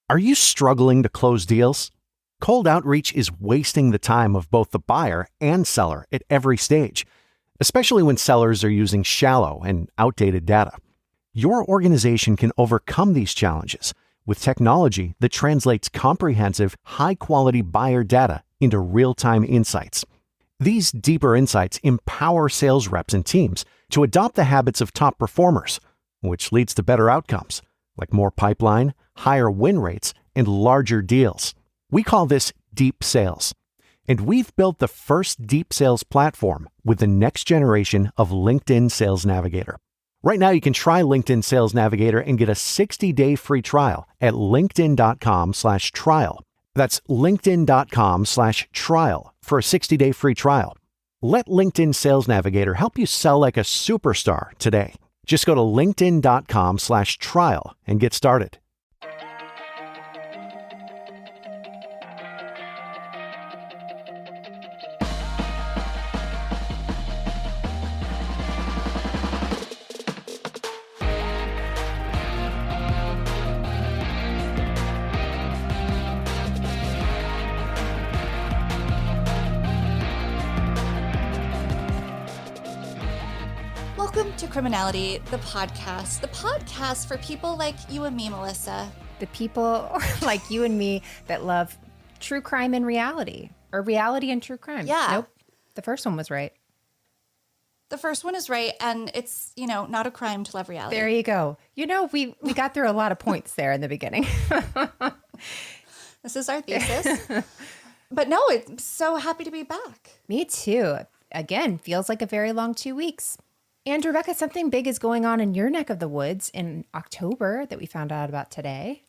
Are you struggling to close deals? Cold outreach is wasting the time of both the buyer and seller at every stage, especially when sellers are using shallow and outdated data. Your organization can overcome these challenges with technology that translates comprehensive, high-quality buyer data into real-time insights. These deeper insights empower sales reps and teams to adopt the habits of top performers, which leads to better outcomes, like more pipeline, higher win rates, and larger deals. We call this deep sales. And we've built the first deep sales platform with the next generation of LinkedIn Sales Navigator. Right now, you can try LinkedIn Sales Navigator and get a 60-day free trial at linkedin.com/trial. That's linkedin.com/trial for a 60-day free trial. Let LinkedIn Sales Navigator help you sell like a superstar today. Just go to linkedin.com/trial and get started. Welcome to Criminality, the podcast for people like you and me, Melissa. The people like you and me that love true crime and reality, or reality and true crime. Yeah. Nope. The first one was right. The first one is right, and it's, not a crime to love reality. There you go. We got through a lot of points there in the beginning. This is our thesis. But no, I'm so happy to be back. Me too. Again, feels like a very long 2 weeks. And Rebekah, something big is going on in your neck of the woods in October that we found out about today.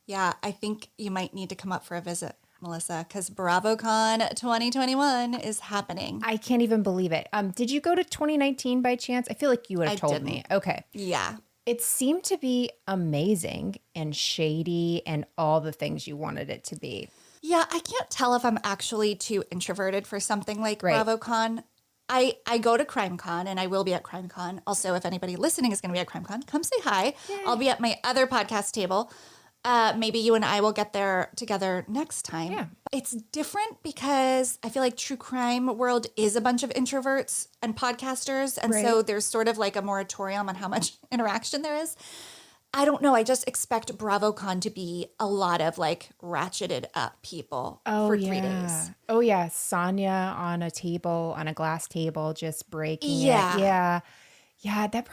Yeah, I think you might need to come up for a visit, Melissa, because BravoCon 2021 is happening. I can't even believe it. Did you go to 2019 by chance? I feel like you would have told me. Okay. Yeah. It seemed to be amazing and shady and all the things you wanted it to be. Yeah, I can't tell if I'm actually too introverted for something like Right. BravoCon. I go to CrimeCon, and I will be at CrimeCon. Also, if anybody listening is going to be at CrimeCon, come say hi. Yay. I'll be at my other podcast table. Maybe you and I will get there together next time. Yeah. It's different because I feel like true crime world is a bunch of introverts and podcasters. And so Right. there's sort of like a moratorium on how much interaction there is. I don't know. I just expect BravoCon to be a lot of like ratcheted up people for 3 days. Oh, yeah. Sonya on a glass table, just breaking Yeah. it. Yeah. Yeah, that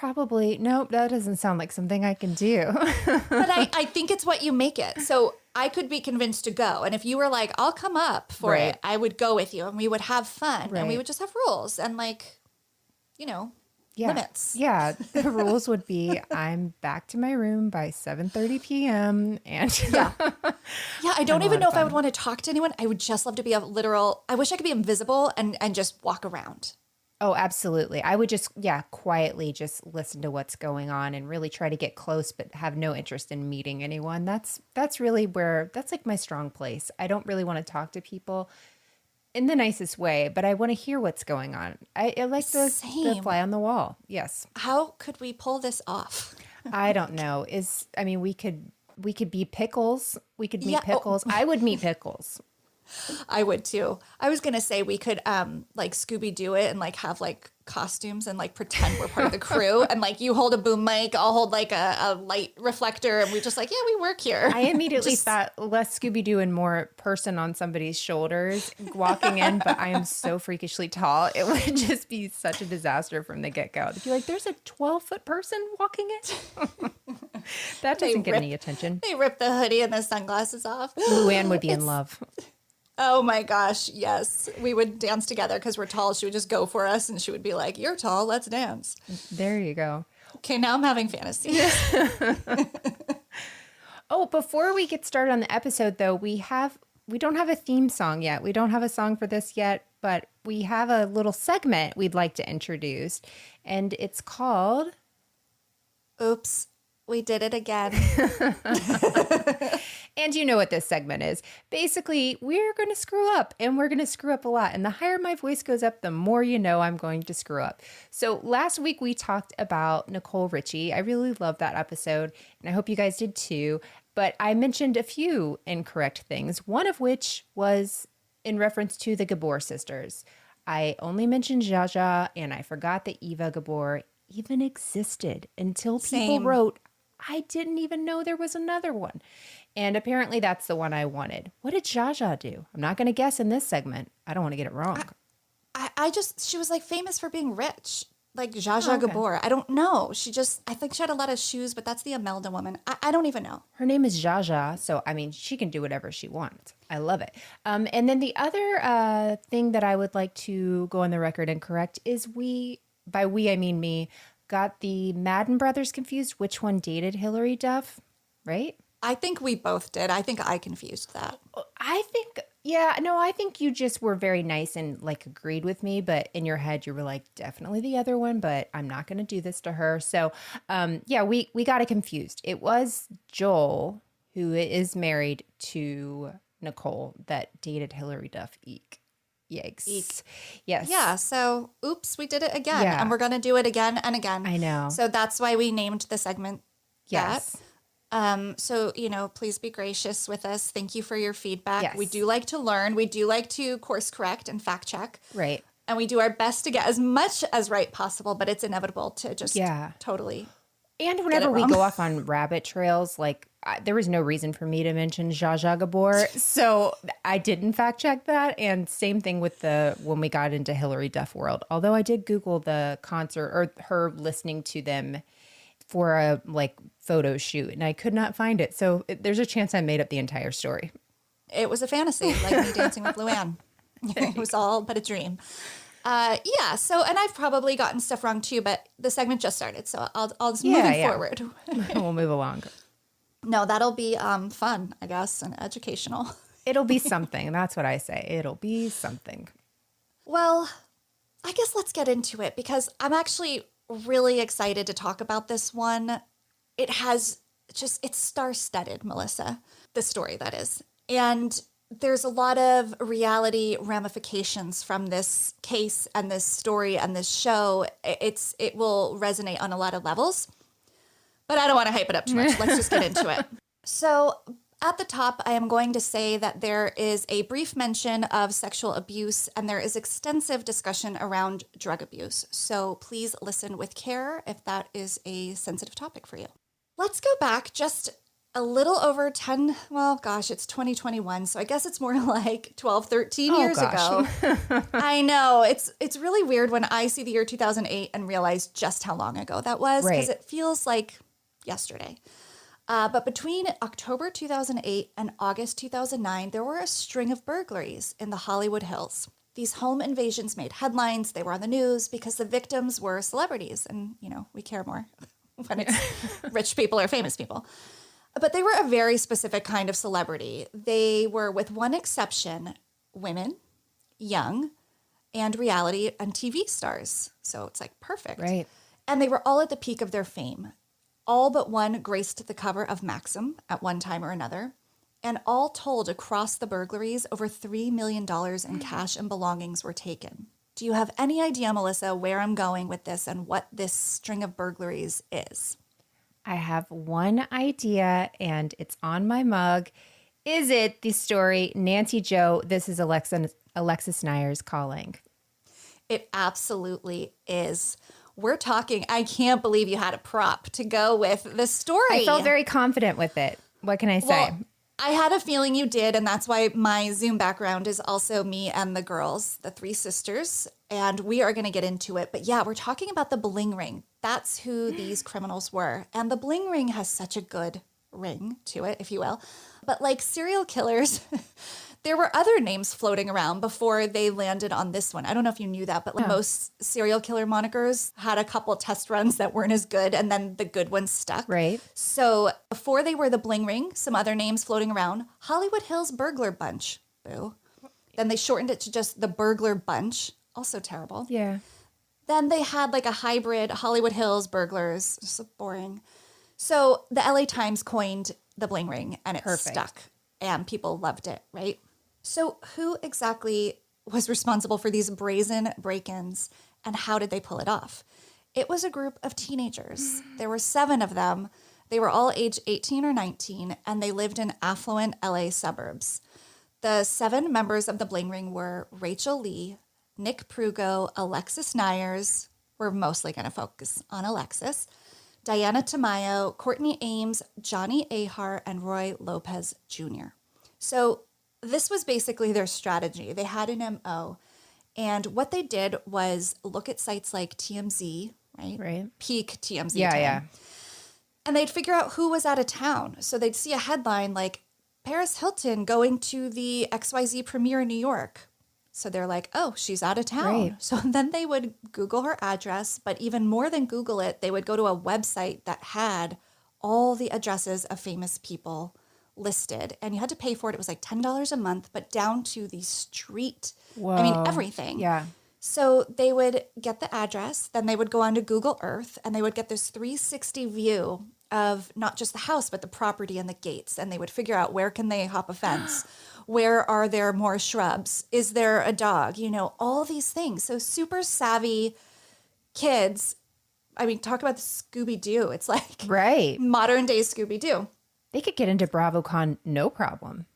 doesn't sound like something I can do. But I think it's what you make it. So I could be convinced to go. And if you were like, I'll come up for Right. it, I would go with you and we would have fun and we Right. would just have rules and Yeah. limits. Yeah. The rules would be I'm back to my room by 7:30 p.m. And Yeah, I don't a even lot know of if I would fun. want to talk to anyone. I would just love to be I wish I could be invisible and just walk around. Oh, absolutely. I would just, quietly just listen to what's going on and really try to get close, but have no interest in meeting anyone. That's really that's like my strong place. I don't really want to talk to people in the nicest way, but I want to hear what's going on. I like the Same. fly on the wall. Yes. How could we pull this off? I don't know. We could be Pickles. We could meet Yeah, oh. Pickles. I would meet Pickles. I would too. I was going to say we could like Scooby-Doo it and like have like costumes and like pretend we're part of the crew and like you hold a boom mic, I'll hold like a light reflector and we just like, yeah, we work here. I immediately thought less Scooby-Doo and more person on somebody's shoulders walking in, but I am so freakishly tall. It would just be such a disaster from the get-go. To be like, there's a 12-foot person walking in? That doesn't get any attention. They rip the hoodie and the sunglasses off. Luann would be in love. Oh my gosh, yes. We would dance together because we're tall. She would just go for us and she would be like, you're tall, let's dance. There you go. Okay, now I'm having fantasies. Oh, before we get started on the episode, though, we don't have a theme song yet. We don't have a song for this yet, but we have a little segment we'd like to introduce, and it's called Oops, we did it again. And you know what this segment is. Basically, we're going to screw up, and we're going to screw up a lot. And the higher my voice goes up, the more you know I'm going to screw up. So last week we talked about Nicole Richie. I really loved that episode, and I hope you guys did too. But I mentioned a few incorrect things, one of which was in reference to the Gabor sisters. I only mentioned Jaja, and I forgot that Eva Gabor even existed until people Same. wrote, I didn't even know there was another one. And apparently that's the one I wanted. What did Jaja do? I'm not going to guess in this segment. I don't want to get it wrong. She was like famous for being rich. Like Zsa Oh, okay. Gabor. I don't know. I think she had a lot of shoes, but that's the Imelda woman. I don't even know. Her name is Jaja, so I mean, she can do whatever she wants. I love it. And then the other thing that I would like to go on the record and correct is by we I mean me, got the Madden brothers confused. Which one dated Hillary Duff, right? I think we both did. I think I confused that. I think you just were very nice and like agreed with me, but in your head you were like, definitely the other one, but I'm not going to do this to her. So, we got it confused. It was Joel, who is married to Nicole, that dated Hillary Duff. Eek. Yikes. Eek. Yes. Yeah, so oops, we did it again. Yeah. And we're going to do it again and again. I know. So that's why we named the segment Yes. that. So, please be gracious with us. Thank you for your feedback. Yes. We do like to learn. We do like to course correct and fact check. Right. And we do our best to get as much as right possible, but it's inevitable to just totally. And whenever we wrong. go off on rabbit trails, like there was no reason for me to mention Jaja Gabor, so I didn't fact check that. And same thing with when we got into Hillary Duff world. Although I did Google the concert or her listening to them for a photo shoot, and I could not find it. So there's a chance I made up the entire story. It was a fantasy, like me dancing with Luann. It was all but a dream. So, and I've probably gotten stuff wrong too, but the segment just started, so I'll just moving forward. We'll move along. No, that'll be fun, I guess, and educational. It'll be something. That's what I say. It'll be something. Well, I guess let's get into it because I'm actually really excited to talk about this one. It's star-studded, Melissa, the story that is. And there's a lot of reality ramifications from this case and this story and this show. It will resonate on a lot of levels, but I don't want to hype it up too much. Let's just get into it. So at the top, I am going to say that there is a brief mention of sexual abuse and there is extensive discussion around drug abuse. So please listen with care if that is a sensitive topic for you. Let's go back just a little over 10, well, gosh, it's 2021, so I guess it's more like 12, 13 years ago. I know. It's really weird when I see the year 2008 and realize just how long ago that was, because it feels like yesterday. But between October 2008 and August 2009, there were a string of burglaries in the Hollywood Hills. These home invasions made headlines. They were on the news because the victims were celebrities. And, we care more when it's rich people or famous people. But they were a very specific kind of celebrity. They were, with one exception, women, young, and reality and TV stars. So it's like perfect. Right. And they were all at the peak of their fame. All but one graced the cover of Maxim at one time or another. And all told, across the burglaries, over $3 million in cash and belongings were taken. Do you have any idea, Melissa, where I'm going with this and what this string of burglaries is? I have one idea, and it's on my mug. Is it the story, Nancy Joe, this is Alexis Neiers calling? It absolutely is. We're talking, I can't believe you had a prop to go with the story. I felt very confident with it. What can I say? Well, I had a feeling you did, and that's why my Zoom background is also me and the girls, the three sisters, and we are going to get into it. But yeah, we're talking about the Bling Ring. That's who these criminals were. And the Bling Ring has such a good ring to it, if you will. But like serial killers, there were other names floating around before they landed on this one. I don't know if you knew that, but like most serial killer monikers had a couple test runs that weren't as good, and then the good ones stuck. Right. So before they were the Bling Ring, some other names floating around, Hollywood Hills Burglar Bunch. Boo. Then they shortened it to just the Burglar Bunch. Also terrible. Yeah. Then they had like a hybrid Hollywood Hills Burglars. So boring. So the LA Times coined the Bling Ring, and it stuck. And people loved it, right? So who exactly was responsible for these brazen break-ins, and how did they pull it off? It was a group of teenagers. There were 7 of them. They were all age 18 or 19, and they lived in affluent LA suburbs. The 7 members of the Bling Ring were Rachel Lee, Nick Prugo, Alexis Neiers. We're mostly going to focus on Alexis. Diana Tamayo, Courtney Ames, Johnny Ahar, and Roy Lopez Jr. So this was basically their strategy. They had an MO. And what they did was look at sites like TMZ, right? Right. Peak TMZ Yeah, time. yeah. And they'd figure out who was out of town. So they'd see a headline like, Paris Hilton going to the XYZ premiere in New York. So they're like, oh, she's out of town. Right. So then they would Google her address, but even more than Google it, they would go to a website that had all the addresses of famous people listed. And you had to pay for it. It was like $10 a month, but down to the street. Whoa. I mean, everything. Yeah. So they would get the address, then they would go onto Google Earth, and they would get this 360 view of not just the house, but the property and the gates. And they would figure out, where can they hop a fence? Where are there more shrubs? Is there a dog? You know, all these things. So super savvy kids. I mean, talk about the Scooby-Doo. It's like Right. modern day Scooby-Doo. They could get into BravoCon no problem.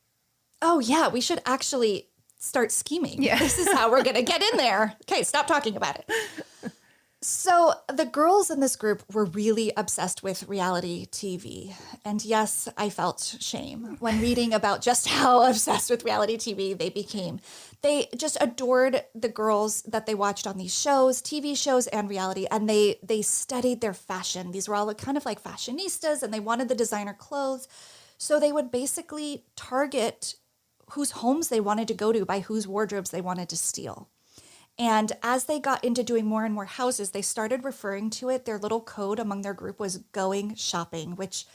Oh, yeah, we should actually start scheming. Yeah. This is how we're going to get in there. Okay, stop talking about it. So the girls in this group were really obsessed with reality TV. And yes, I felt shame when reading about just how obsessed with reality TV they became. They just adored the girls that they watched on these shows, TV shows and reality, and they studied their fashion. These were all kind of like fashionistas, and they wanted the designer clothes. So they would basically target whose homes they wanted to go to by whose wardrobes they wanted to steal. And as they got into doing more and more houses, they started referring to it. Their little code among their group was going shopping, which,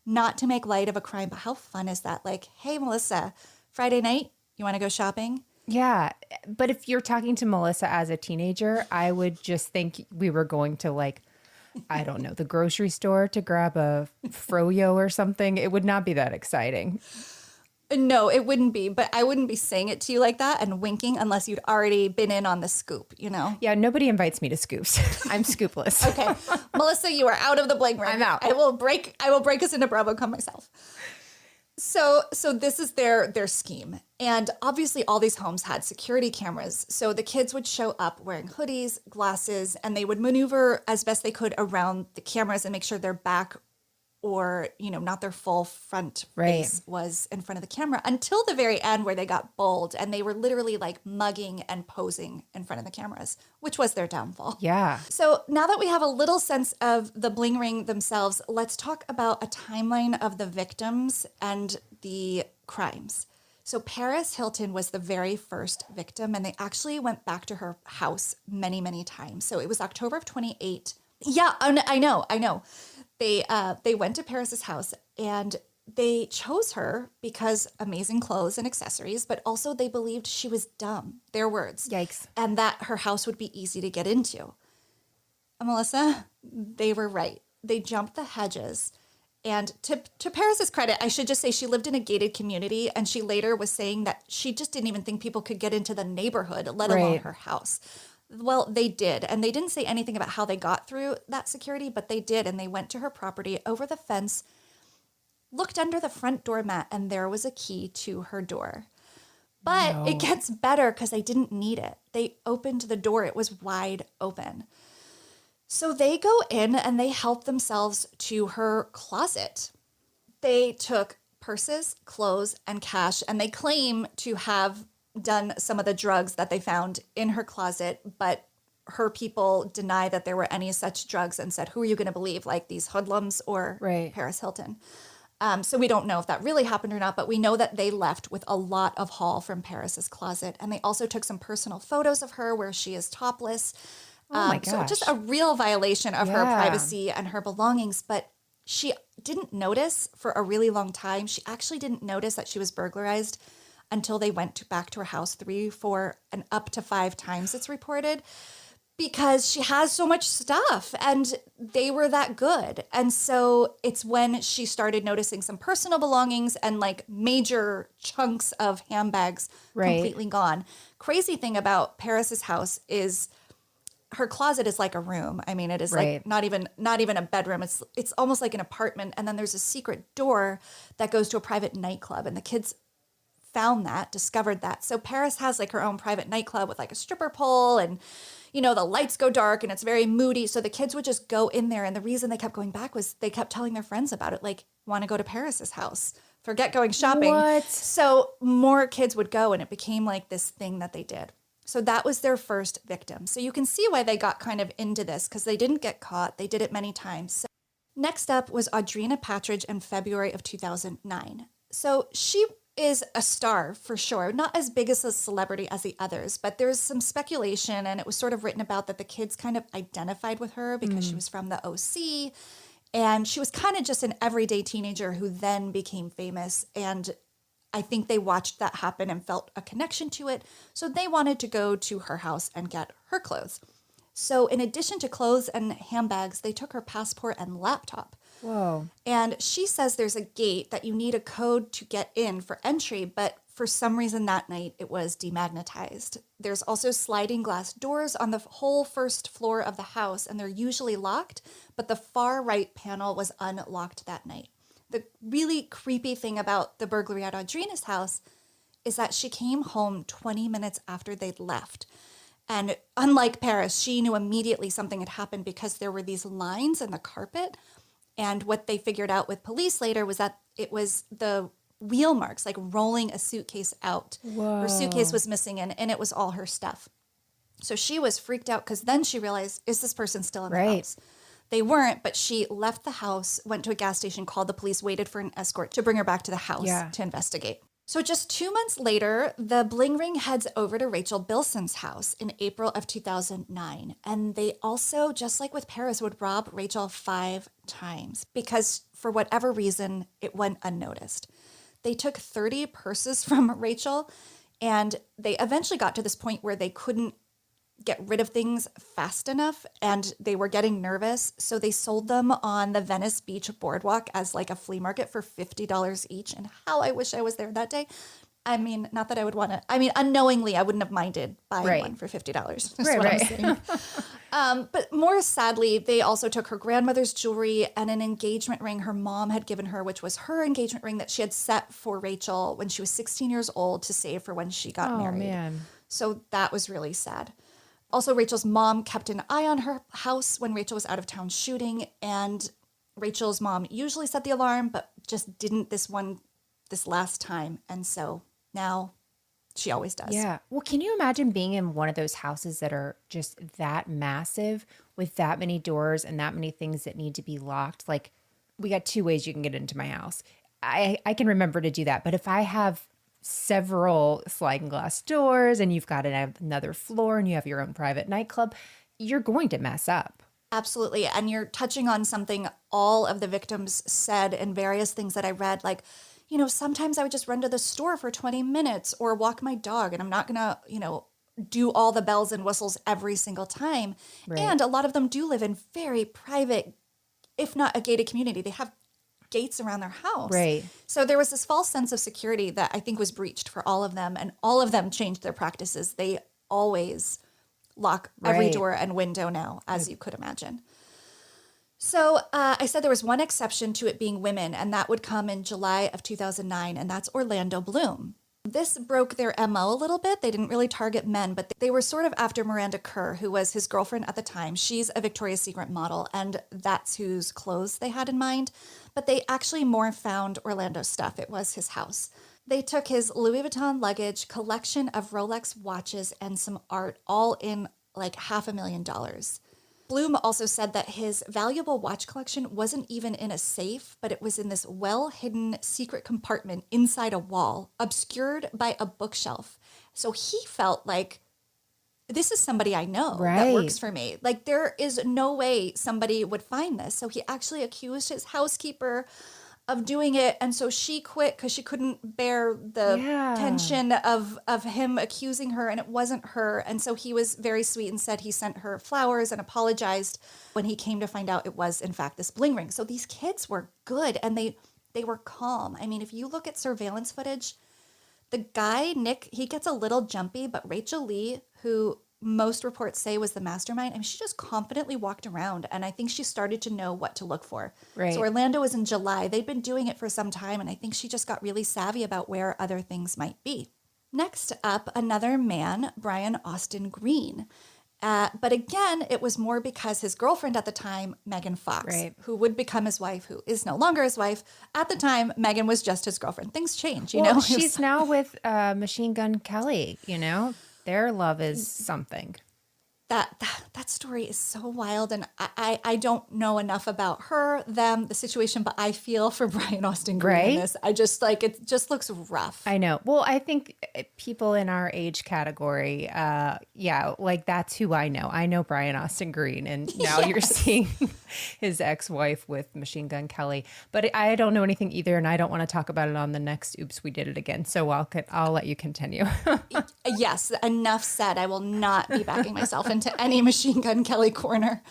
not to make light of a crime, but how fun is that? Like, hey, Melissa, Friday night, you want to go shopping? Yeah. But if you're talking to Melissa as a teenager, I would just think we were going to, like, I don't know, the grocery store to grab a froyo or something. It would not be that exciting. No, it wouldn't be, but I wouldn't be saying it to you like that and winking unless you'd already been in on the scoop, you know? Yeah, nobody invites me to scoops. I'm scoopless. Okay. Melissa, you are out of the Bling Ring. I'm out. I will break us into BravoCon myself. So this is their scheme. And obviously all these homes had security cameras. So the kids would show up wearing hoodies, glasses, and they would maneuver as best they could around the cameras and make sure their back, or, you know, not their full front face was in front of the camera, until the very end, where they got bold and they were literally like mugging and posing in front of the cameras, which was their downfall. Yeah. So now that we have a little sense of the Bling Ring themselves, let's talk about a timeline of the victims and the crimes. So Paris Hilton was the very first victim, and they actually went back to her house many, many times. So it was October of 28. Yeah, I know. They went to Paris's house, and they chose her because amazing clothes and accessories, but also they believed she was dumb, their words. Yikes. And that her house would be easy to get into. And Melissa, they were right. They jumped the hedges. And to Paris's credit, I should just say she lived in a gated community, and she later was saying that she just didn't even think people could get into the neighborhood, let alone her house. Well, they did. And they didn't say anything about how they got through that security, but they did. And they went to her property, over the fence, looked under the front doormat, and there was a key to her door. But it gets better, because they didn't need it. They opened the door. It was wide open. So they go in and they help themselves to her closet. They took purses, clothes, and cash, and they claim to have done some of the drugs that they found in her closet, but her people deny that there were any such drugs and said, who are you going to believe, like these hoodlums or Paris Hilton? So we don't know if that really happened or not, but we know that they left with a lot of haul from Paris's closet. And they also took some personal photos of her where she is topless. Oh my gosh. So just a real violation of her privacy and her belongings. But she didn't notice for a really long time. She actually didn't notice that she was burglarized until they went back to her house 3, 4, and up to 5 times, it's reported, because she has so much stuff and they were that good. And so it's when she started noticing some personal belongings and like major chunks of handbags completely gone. Crazy thing about Paris's house is her closet is like a room. I mean, it is Right. like not even a bedroom. It's almost like an apartment. And then there's a secret door that goes to a private nightclub. And the kids discovered that. So Paris has like her own private nightclub with like a stripper pole and, the lights go dark and it's very moody. So the kids would just go in there. And the reason they kept going back was they kept telling their friends about it. Like, want to go to Paris's house. Forget going shopping. What? So more kids would go and it became like this thing that they did. So that was their first victim. So you can see why they got kind of into this because they didn't get caught. They did it many times. So next up was Audrina Patridge in February of 2009. So she is a star for sure, not as big as a celebrity as the others, but there's some speculation and it was sort of written about that the kids kind of identified with her because she was from the OC and she was kind of just an everyday teenager who then became famous. And I think they watched that happen and felt a connection to it. So they wanted to go to her house and get her clothes. So in addition to clothes and handbags, they took her passport and laptop. Whoa. And she says there's a gate that you need a code to get in for entry, but for some reason that night it was demagnetized. There's also sliding glass doors on the whole first floor of the house, and they're usually locked, but the far right panel was unlocked that night. The really creepy thing about the burglary at Audrina's house is that she came home 20 minutes after they'd left. And unlike Paris, she knew immediately something had happened because there were these lines in the carpet. And what they figured out with police later was that it was the wheel marks, like rolling a suitcase out. Whoa. Her suitcase was missing and it was all her stuff. So she was freaked out because then she realized, is this person still in the Right. house? They weren't, but she left the house, went to a gas station, called the police, waited for an escort to bring her back to the house to investigate. So just 2 months later, the Bling Ring heads over to Rachel Bilson's house in April of 2009. And they also, just like with Paris, would rob Rachel 5 times because for whatever reason, it went unnoticed. They took 30 purses from Rachel and they eventually got to this point where they couldn't get rid of things fast enough and they were getting nervous. So they sold them on the Venice Beach boardwalk as like a flea market for $50 each. And how I wish I was there that day. I mean, not that I would want to, I mean, unknowingly, I wouldn't have minded buying one for $50. That's what I'm saying. But more sadly, they also took her grandmother's jewelry and an engagement ring her mom had given her, which was her engagement ring that she had set for Rachel when she was 16 years old to save for when she got married. Man. So that was really sad. Also, Rachel's mom kept an eye on her house when Rachel was out of town shooting, and Rachel's mom usually set the alarm, but just didn't this last time. And so now she always does. Yeah. Well, can you imagine being in one of those houses that are just that massive with that many doors and that many things that need to be locked? Like, we got 2 ways you can get into my house. I can remember to do that. But if I have several sliding glass doors and you've got another floor and you have your own private nightclub, you're going to mess up. Absolutely. And you're touching on something all of the victims said in various things that I read, like, sometimes I would just run to the store for 20 minutes or walk my dog and I'm not going to, do all the bells and whistles every single time. Right. And a lot of them do live in very private, if not a gated community. They have gates around their house. Right. So there was this false sense of security that I think was breached for all of them, and all of them changed their practices. They always lock every door and window now, as you could imagine. So I said there was one exception to it being women, and that would come in July of 2009, and that's Orlando Bloom. This broke their MO a little bit. They didn't really target men, but they were sort of after Miranda Kerr, who was his girlfriend at the time. She's a Victoria's Secret model, and that's whose clothes they had in mind. But they actually more found Orlando's stuff. It was his house. They took his Louis Vuitton luggage, collection of Rolex watches, and some art, all in like $500,000. Bloom also said that his valuable watch collection wasn't even in a safe, but it was in this well-hidden secret compartment inside a wall, obscured by a bookshelf. So he felt like, this is somebody I know that works for me. Like, there is no way somebody would find this. So he actually accused his housekeeper of doing it. And so she quit because she couldn't bear the tension of him accusing her, and it wasn't her. And so he was very sweet and said he sent her flowers and apologized when he came to find out it was, in fact, this bling ring. So these kids were good, and they were calm. I mean, if you look at surveillance footage, the guy, Nick, he gets a little jumpy, but Rachel Lee, who most reports say was the mastermind. I mean, she just confidently walked around, and I think she started to know what to look for. Right. So Orlando was in July. They'd been doing it for some time, and I think she just got really savvy about where other things might be. Next up, another man, Brian Austin Green. But again, it was more because his girlfriend at the time, Megan Fox, who would become his wife, who is no longer his wife. At the time, Megan was just his girlfriend. Things change, you know? She's now with Machine Gun Kelly, you know? Their love is something. That story is so wild, and I don't know enough about her, them, the situation, but I feel for Brian Austin Green in this. I just it just looks rough. I know. Well, I think people in our age category, that's who I know. I know Brian Austin Green, and now you're seeing his ex-wife with Machine Gun Kelly. But I don't know anything either, and I don't want to talk about it on the next Oops, We Did It Again. So I'll let you continue. Yes, enough said. I will not be backing myself into any Machine Gun Kelly corner.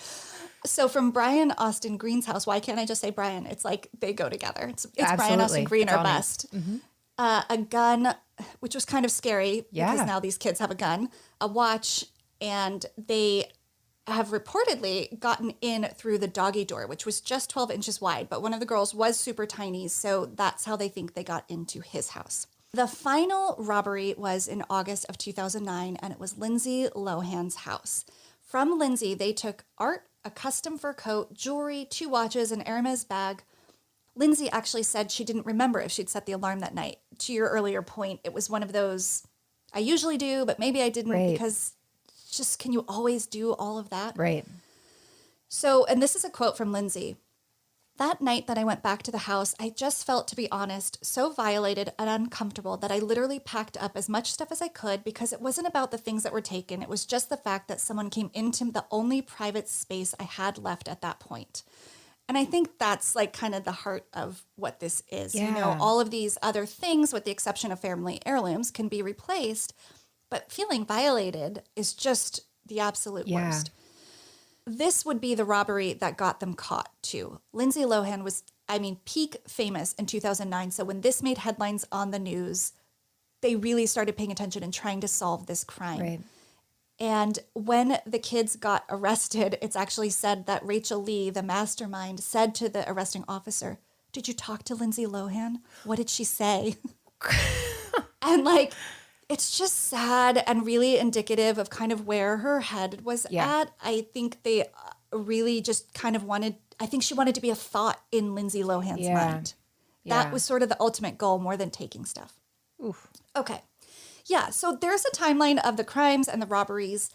So from Brian Austin Green's house, why can't I just say Brian? It's like they go together. It's Brian Austin Green or bust. Mm-hmm. A gun, which was kind of scary because Yeah. now these kids have a gun, a watch, and they have reportedly gotten in through the doggy door, which was just 12 inches wide. But one of the girls was super tiny, so that's how they think they got into his house. The final robbery was in August of 2009, and it was Lindsay Lohan's house. From Lindsay, they took art, a custom fur coat, jewelry, 2 watches, an Hermes bag. Lindsay actually said she didn't remember if she'd set the alarm that night. To your earlier point, it was one of those, I usually do, but maybe I didn't because just, can you always do all of that? Right. So, and this is a quote from Lindsay. That night that I went back to the house, I just felt, to be honest, so violated and uncomfortable that I literally packed up as much stuff as I could because it wasn't about the things that were taken. It was just the fact that someone came into the only private space I had left at that point. And I think that's kind of the heart of what this is. Yeah. You know, all of these other things, with the exception of family heirlooms, can be replaced, but feeling violated is just the absolute worst. This would be the robbery that got them caught, too. Lindsay Lohan was, peak famous in 2009. So when this made headlines on the news, they really started paying attention and trying to solve this crime. Right. And when the kids got arrested, it's actually said that Rachel Lee, the mastermind, said to the arresting officer, "Did you talk to Lindsay Lohan? What did she say?" And it's just sad and really indicative of kind of where her head was at. I think they really just kind of I think she wanted to be a thought in Lindsay Lohan's mind. That was sort of the ultimate goal, more than taking stuff. Oof. Okay. Yeah, so there's a timeline of the crimes and the robberies.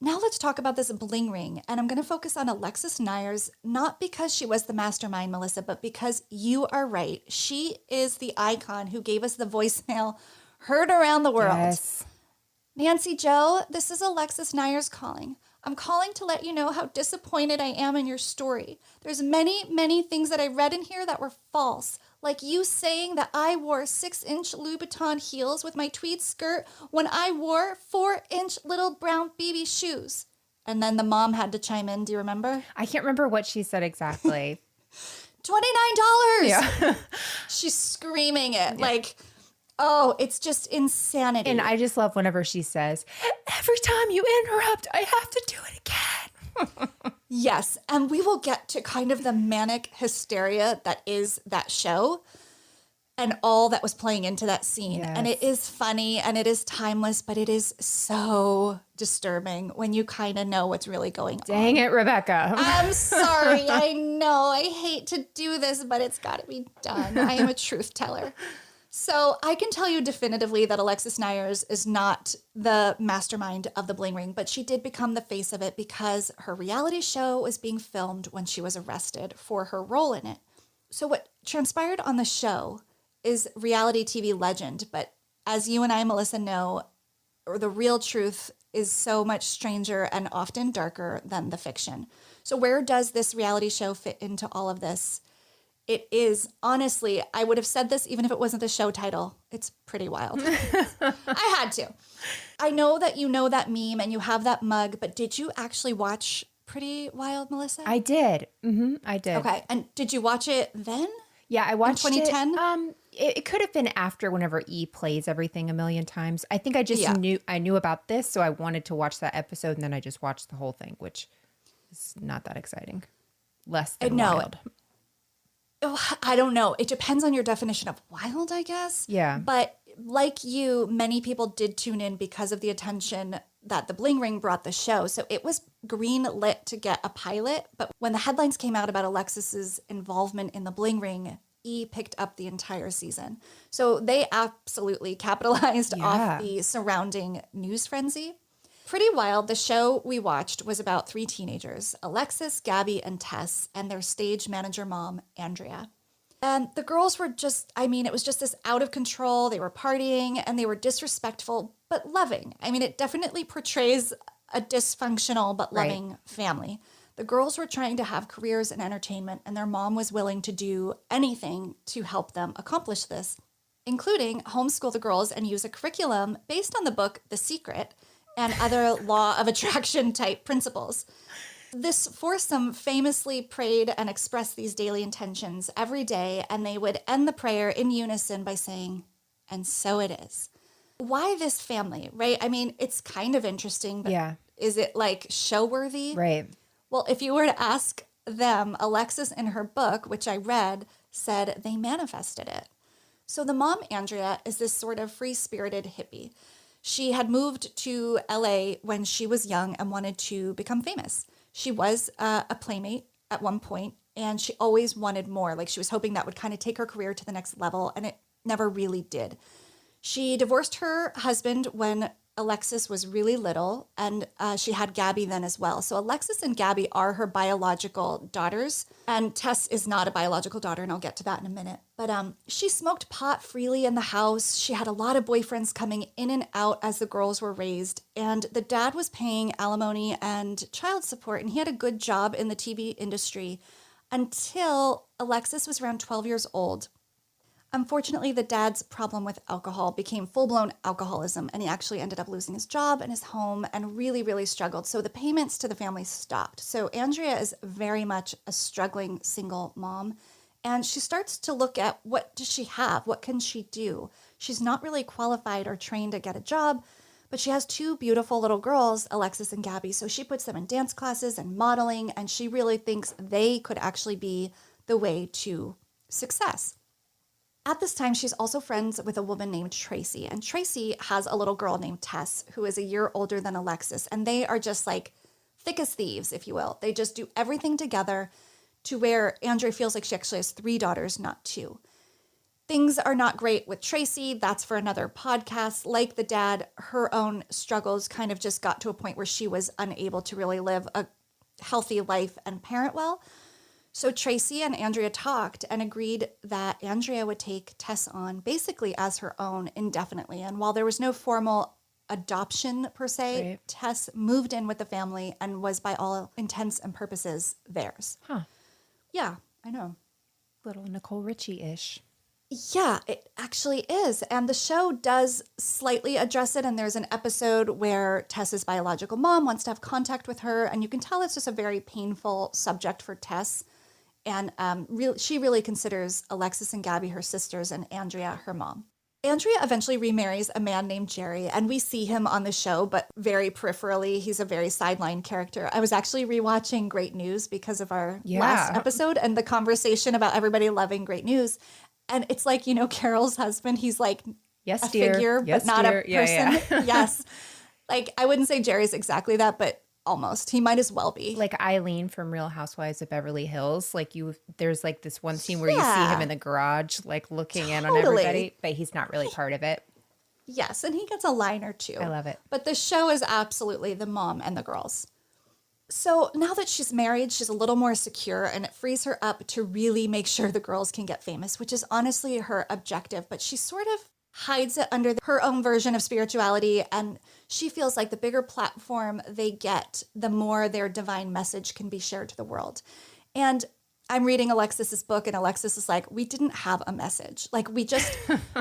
Now let's talk about this Bling Ring. And I'm going to focus on Alexis Neiers, not because she was the mastermind, Melissa, but because you are right. She is the icon who gave us the voicemail heard around the world. Yes. Nancy Joe, this is Alexis Neiers calling. I'm calling to let you know how disappointed I am in your story. There's many, many things that I read in here that were false. Like you saying that I wore 6-inch Louboutin heels with my tweed skirt when I wore 4-inch little brown baby shoes. And then the mom had to chime in. Do you remember? I can't remember what she said exactly. $29. Yeah. She's screaming it oh, it's just insanity. And I just love whenever she says, "Every time you interrupt, I have to do it again." Yes, and we will get to kind of the manic hysteria that is that show and all that was playing into that scene. Yes. And it is funny and it is timeless, but it is so disturbing when you kind of know what's really going on. Dang it, Rebekah. I'm sorry. I know. I hate to do this, but it's got to be done. I am a truth teller. So I can tell you definitively that Alexis Neiers is not the mastermind of the Bling Ring, but she did become the face of it because her reality show was being filmed when she was arrested for her role in it. So what transpired on the show is reality TV legend, but as you and I, Melissa, know, the real truth is so much stranger and often darker than the fiction. So where does this reality show fit into all of this? It is, honestly, I would have said this even if it wasn't the show title. It's pretty wild. I had to. I know that you know that meme and you have that mug, but did you actually watch Pretty Wild, Melissa? I did. I did. Okay. And did you watch it then? Yeah, I watched 2010? it. It could have been after whenever E plays everything a million times. I think I just Yeah. knew about this, so I wanted to watch that episode, and then I just watched the whole thing, which is not that exciting. Less than No. wild. Oh, I don't know. It depends on your definition of wild, I guess. Yeah. But like you, many people did tune in because of the attention that the Bling Ring brought the show. So it was green lit to get a pilot. But when the headlines came out about Alexis's involvement in the Bling Ring, E picked up the entire season. So they absolutely capitalized off the surrounding news frenzy. Pretty Wild, the show we watched, was about 3 teenagers, Alexis, Gabby, and Tess, and their stage manager mom, Andrea. And the girls were just, it was just this out of control. They were partying and they were disrespectful, but loving. It definitely portrays a dysfunctional but loving family. The girls were trying to have careers in entertainment, and their mom was willing to do anything to help them accomplish this, including homeschool the girls and use a curriculum based on the book The Secret and other law of attraction type principles. This foursome famously prayed and expressed these daily intentions every day, and they would end the prayer in unison by saying, "And so it is." Why this family, right? It's kind of interesting, but is it like show worthy? Right. Well, if you were to ask them, Alexis in her book, which I read, said they manifested it. So the mom, Andrea, is this sort of free-spirited hippie. She had moved to LA when she was young and wanted to become famous. She was a playmate at one point, and she always wanted more. Like, she was hoping that would kind of take her career to the next level, and it never really did. She divorced her husband when Alexis was really little, and she had Gabby then as well. So Alexis and Gabby are her biological daughters, and Tess is not a biological daughter, and I'll get to that in a minute. But she smoked pot freely in the house. She had a lot of boyfriends coming in and out as the girls were raised, and the dad was paying alimony and child support, and he had a good job in the TV industry until Alexis was around 12 years old. Unfortunately, the dad's problem with alcohol became full-blown alcoholism, and he actually ended up losing his job and his home and really, really struggled. So the payments to the family stopped. So Andrea is very much a struggling single mom, and she starts to look at what does she have? What can she do? She's not really qualified or trained to get a job, but she has 2 beautiful little girls, Alexis and Gabby. So she puts them in dance classes and modeling, and she really thinks they could actually be the way to success. At this time, she's also friends with a woman named Tracy, and Tracy has a little girl named Tess, who is a year older than Alexis, and they are just like thick as thieves, if you will. They just do everything together to where Andrea feels like she actually has 3 daughters, not 2. Things are not great with Tracy. That's for another podcast. Like the dad, her own struggles kind of just got to a point where she was unable to really live a healthy life and parent well. So Tracy and Andrea talked and agreed that Andrea would take Tess on basically as her own indefinitely. And while there was no formal adoption per se, Tess moved in with the family and was by all intents and purposes theirs. Huh. Yeah, I know. Little Nicole Richie-ish. Yeah, it actually is. And the show does slightly address it. And there's an episode where Tess's biological mom wants to have contact with her. And you can tell it's just a very painful subject for Tess. And she really considers Alexis and Gabby her sisters and Andrea her mom. Andrea eventually remarries a man named Jerry, and we see him on the show, but very peripherally. He's a very sideline character. I was actually rewatching Great News because of our last episode and the conversation about everybody loving Great News. And it's like, Carol's husband, he's like yes, a dear. figure, yes, but not dear. a person. Yes. Like, I wouldn't say Jerry's exactly that, but almost. He might as well be. Like Eileen from Real Housewives of Beverly Hills. Like there's like this one scene where you see him in the garage, like looking in on everybody, but he's not really part of it. Yes, and he gets a line or two. I love it. But the show is absolutely the mom and the girls. So now that she's married, she's a little more secure, and it frees her up to really make sure the girls can get famous, which is honestly her objective. But she sort of hides it under her own version of spirituality, and she feels like the bigger platform they get, the more their divine message can be shared to the world. And I'm reading Alexis's book, and Alexis is like, we didn't have a message. Like,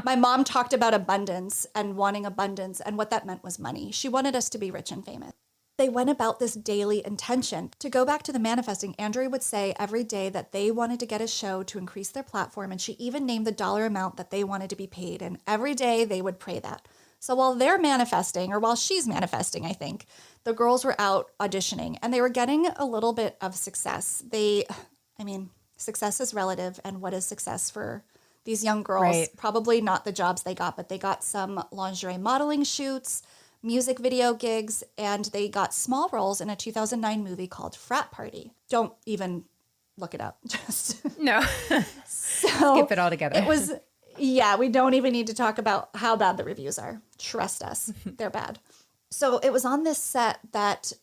my mom talked about abundance and wanting abundance, and what that meant was money. She wanted us to be rich and famous. they went about this daily intention. To go back to the manifesting, Andrea would say every day that they wanted to get a show to increase their platform, and she even named the dollar amount that they wanted to be paid, and every day they would pray that. So while they're manifesting, or while she's manifesting, I think, the girls were out auditioning, and they were getting a little bit of success. Success is relative, and what is success for these young girls? Right. Probably not the jobs they got, but they got some lingerie modeling shoots, music video gigs, and they got small roles in a 2009 movie called Frat Party. Don't even look it up. Just No. Skip it all together. We don't even need to talk about how bad the reviews are. Trust us, they're bad. So it was on this set that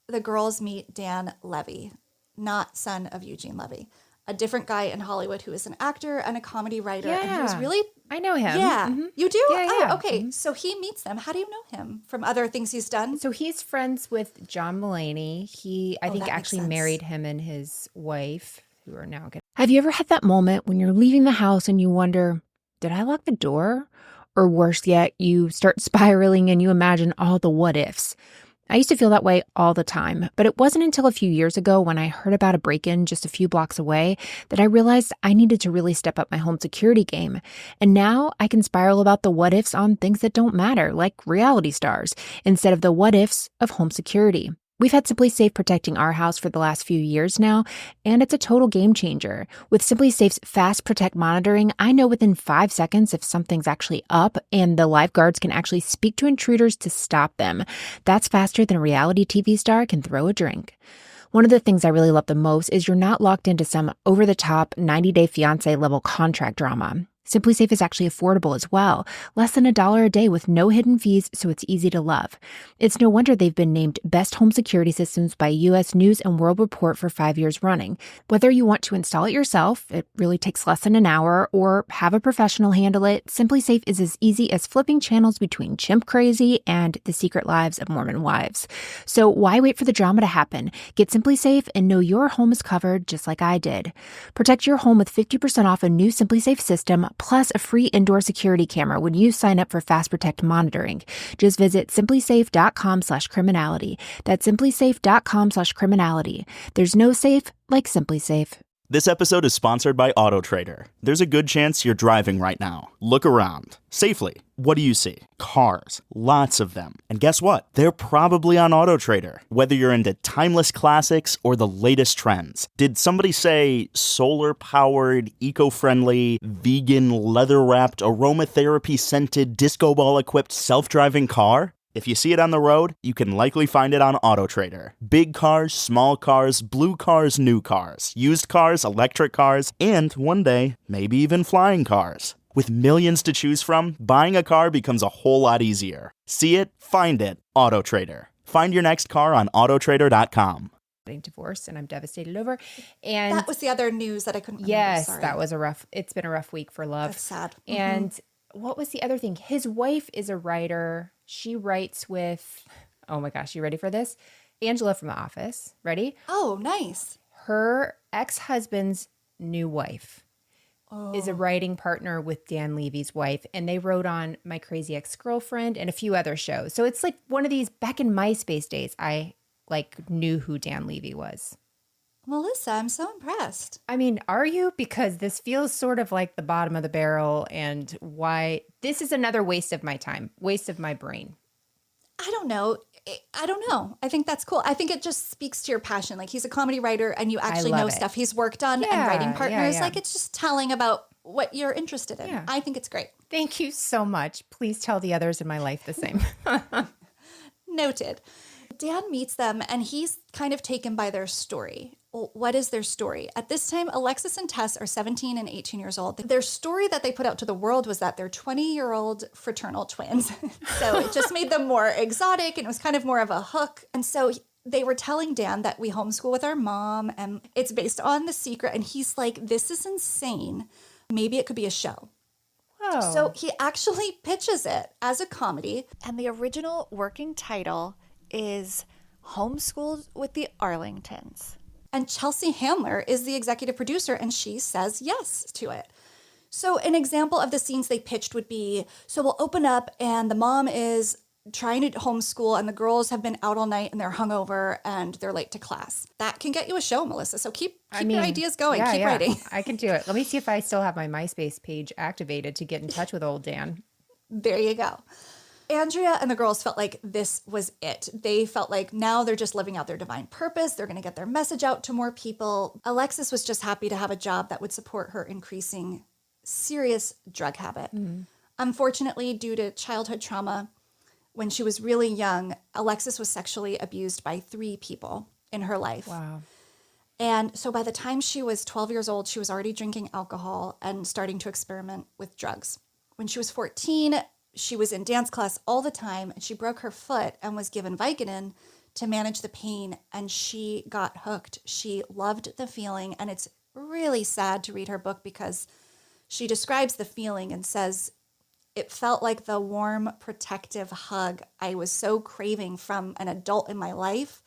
the girls meet Dan Levy, not son of Eugene Levy, a different guy in Hollywood who is an actor and a comedy writer. Yeah. And he was really... I know him. Yeah. Mm-hmm. You do? Yeah, yeah. Oh, okay. So he meets them. How do you know him? From other things he's done? So he's friends with John Mulaney. I think that actually makes sense. married him and his wife, who are now good. Have you ever had that moment when you're leaving the house and you wonder, did I lock the door? Or worse yet, you start spiraling and you imagine all the what ifs. I used to feel that way all the time, but it wasn't until a few years ago when I heard about a break-in just a few blocks away that I realized I needed to really step up my home security game. And now I can spiral about the what ifs on things that don't matter, like reality stars, instead of the what ifs of home security. We've had Simply Safe protecting our house for the last few years now, and it's a total game changer. With Simply Safe's Fast Protect monitoring, I know within 5 seconds if something's actually up, and the lifeguards can actually speak to intruders to stop them. That's faster than a reality TV star can throw a drink. One of the things I really love the most is you're not locked into some over-the-top 90-day fiancé level contract drama. Simply Safe is actually affordable as well, less than $1 a day with no hidden fees, so it's easy to love. It's no wonder they've been named Best Home Security Systems by U.S. News and World Report for 5 years running. Whether you want to install it yourself, it really takes less than an hour, or have a professional handle it, Simply Safe is as easy as flipping channels between Chimp Crazy and The Secret Lives of Mormon Wives. So why wait for the drama to happen? Get Simply Safe and know your home is covered just like I did. Protect your home with 50% off a new Simply Safe system, plus a free indoor security camera when you sign up for Fast Protect monitoring. Just visit simplysafe.com/criminality. That's simplysafe.com/criminality. There's no safe like Simply Safe. This episode is sponsored by AutoTrader. There's a good chance you're driving right now. Look around. Safely. What do you see? Cars. Lots of them. And guess what? They're probably on AutoTrader. Whether you're into timeless classics or the latest trends. Did somebody say solar-powered, eco-friendly, vegan, leather-wrapped, aromatherapy-scented, disco ball-equipped, self-driving car? If you see it on the road, you can likely find it on AutoTrader. Big cars, small cars, blue cars, new cars, used cars, electric cars, and one day, maybe even flying cars. With millions to choose from, buying a car becomes a whole lot easier. See it, find it, AutoTrader. Find your next car on autotrader.com. Getting divorced, and I'm devastated over. And That was the other news that I couldn't remember. yes, Sorry. that was it's been a rough week for love. That's sad. And what was the other thing? His wife is a writer. She writes with, oh my gosh, you ready for this? Angela from The Office. Ready? Oh, nice. Her ex-husband's new wife is a writing partner with Dan Levy's wife, and they wrote on My Crazy Ex-Girlfriend and a few other shows. So it's like one of these, back in MySpace days, I knew who Dan Levy was. Melissa, I'm so impressed. I mean, are you? Because this feels sort of like the bottom of the barrel, and why this is another waste of my time, waste of my brain. I don't know. I think that's cool. I think it just speaks to your passion. Like, he's a comedy writer and you actually love know it. stuff he's worked on and Yeah, writing partners. yeah. Like, it's just telling about what you're interested in. Yeah. I think it's great. Thank you so much. Please tell the others in my life the same. Noted. Dan meets them and he's kind of taken by their story. Well, what is their story? At this time, Alexis and Tess are 17 and 18 years old. Their story that they put out to the world was that they're 20-year-old fraternal twins. So it just made them more exotic, and it was kind of more of a hook. And so they were telling Dan that we homeschool with our mom and it's based on The Secret. And he's like, this is insane. Maybe it could be a show. Whoa. So he actually pitches it as a comedy. And the original working title is Homeschooled with the Arlingtons. And Chelsea Handler is the executive producer, and she says yes to it. So an example of the scenes they pitched would be, so we'll open up and the mom is trying to homeschool and the girls have been out all night and they're hungover and they're late to class. That can get you a show, Melissa. So keep your ideas going. Keep writing. I can do it. Let me see if I still have my MySpace page activated to get in touch with old Dan. There you go. Andrea and the girls felt like this was it. They felt like now they're just living out their divine purpose. They're going to get their message out to more people. Alexis was just happy to have a job that would support her increasing serious drug habit. Unfortunately, due to childhood trauma, when she was really young, Alexis was sexually abused by 3 people in her life. Wow. And so by the time she was 12 years old, she was already drinking alcohol and starting to experiment with drugs. When she was 14, she was in dance class all the time and she broke her foot and was given Vicodin to manage the pain, and she got hooked. She loved the feeling, and it's really sad to read her book because she describes the feeling and says, it felt like the warm, protective hug I was so craving from an adult in my life.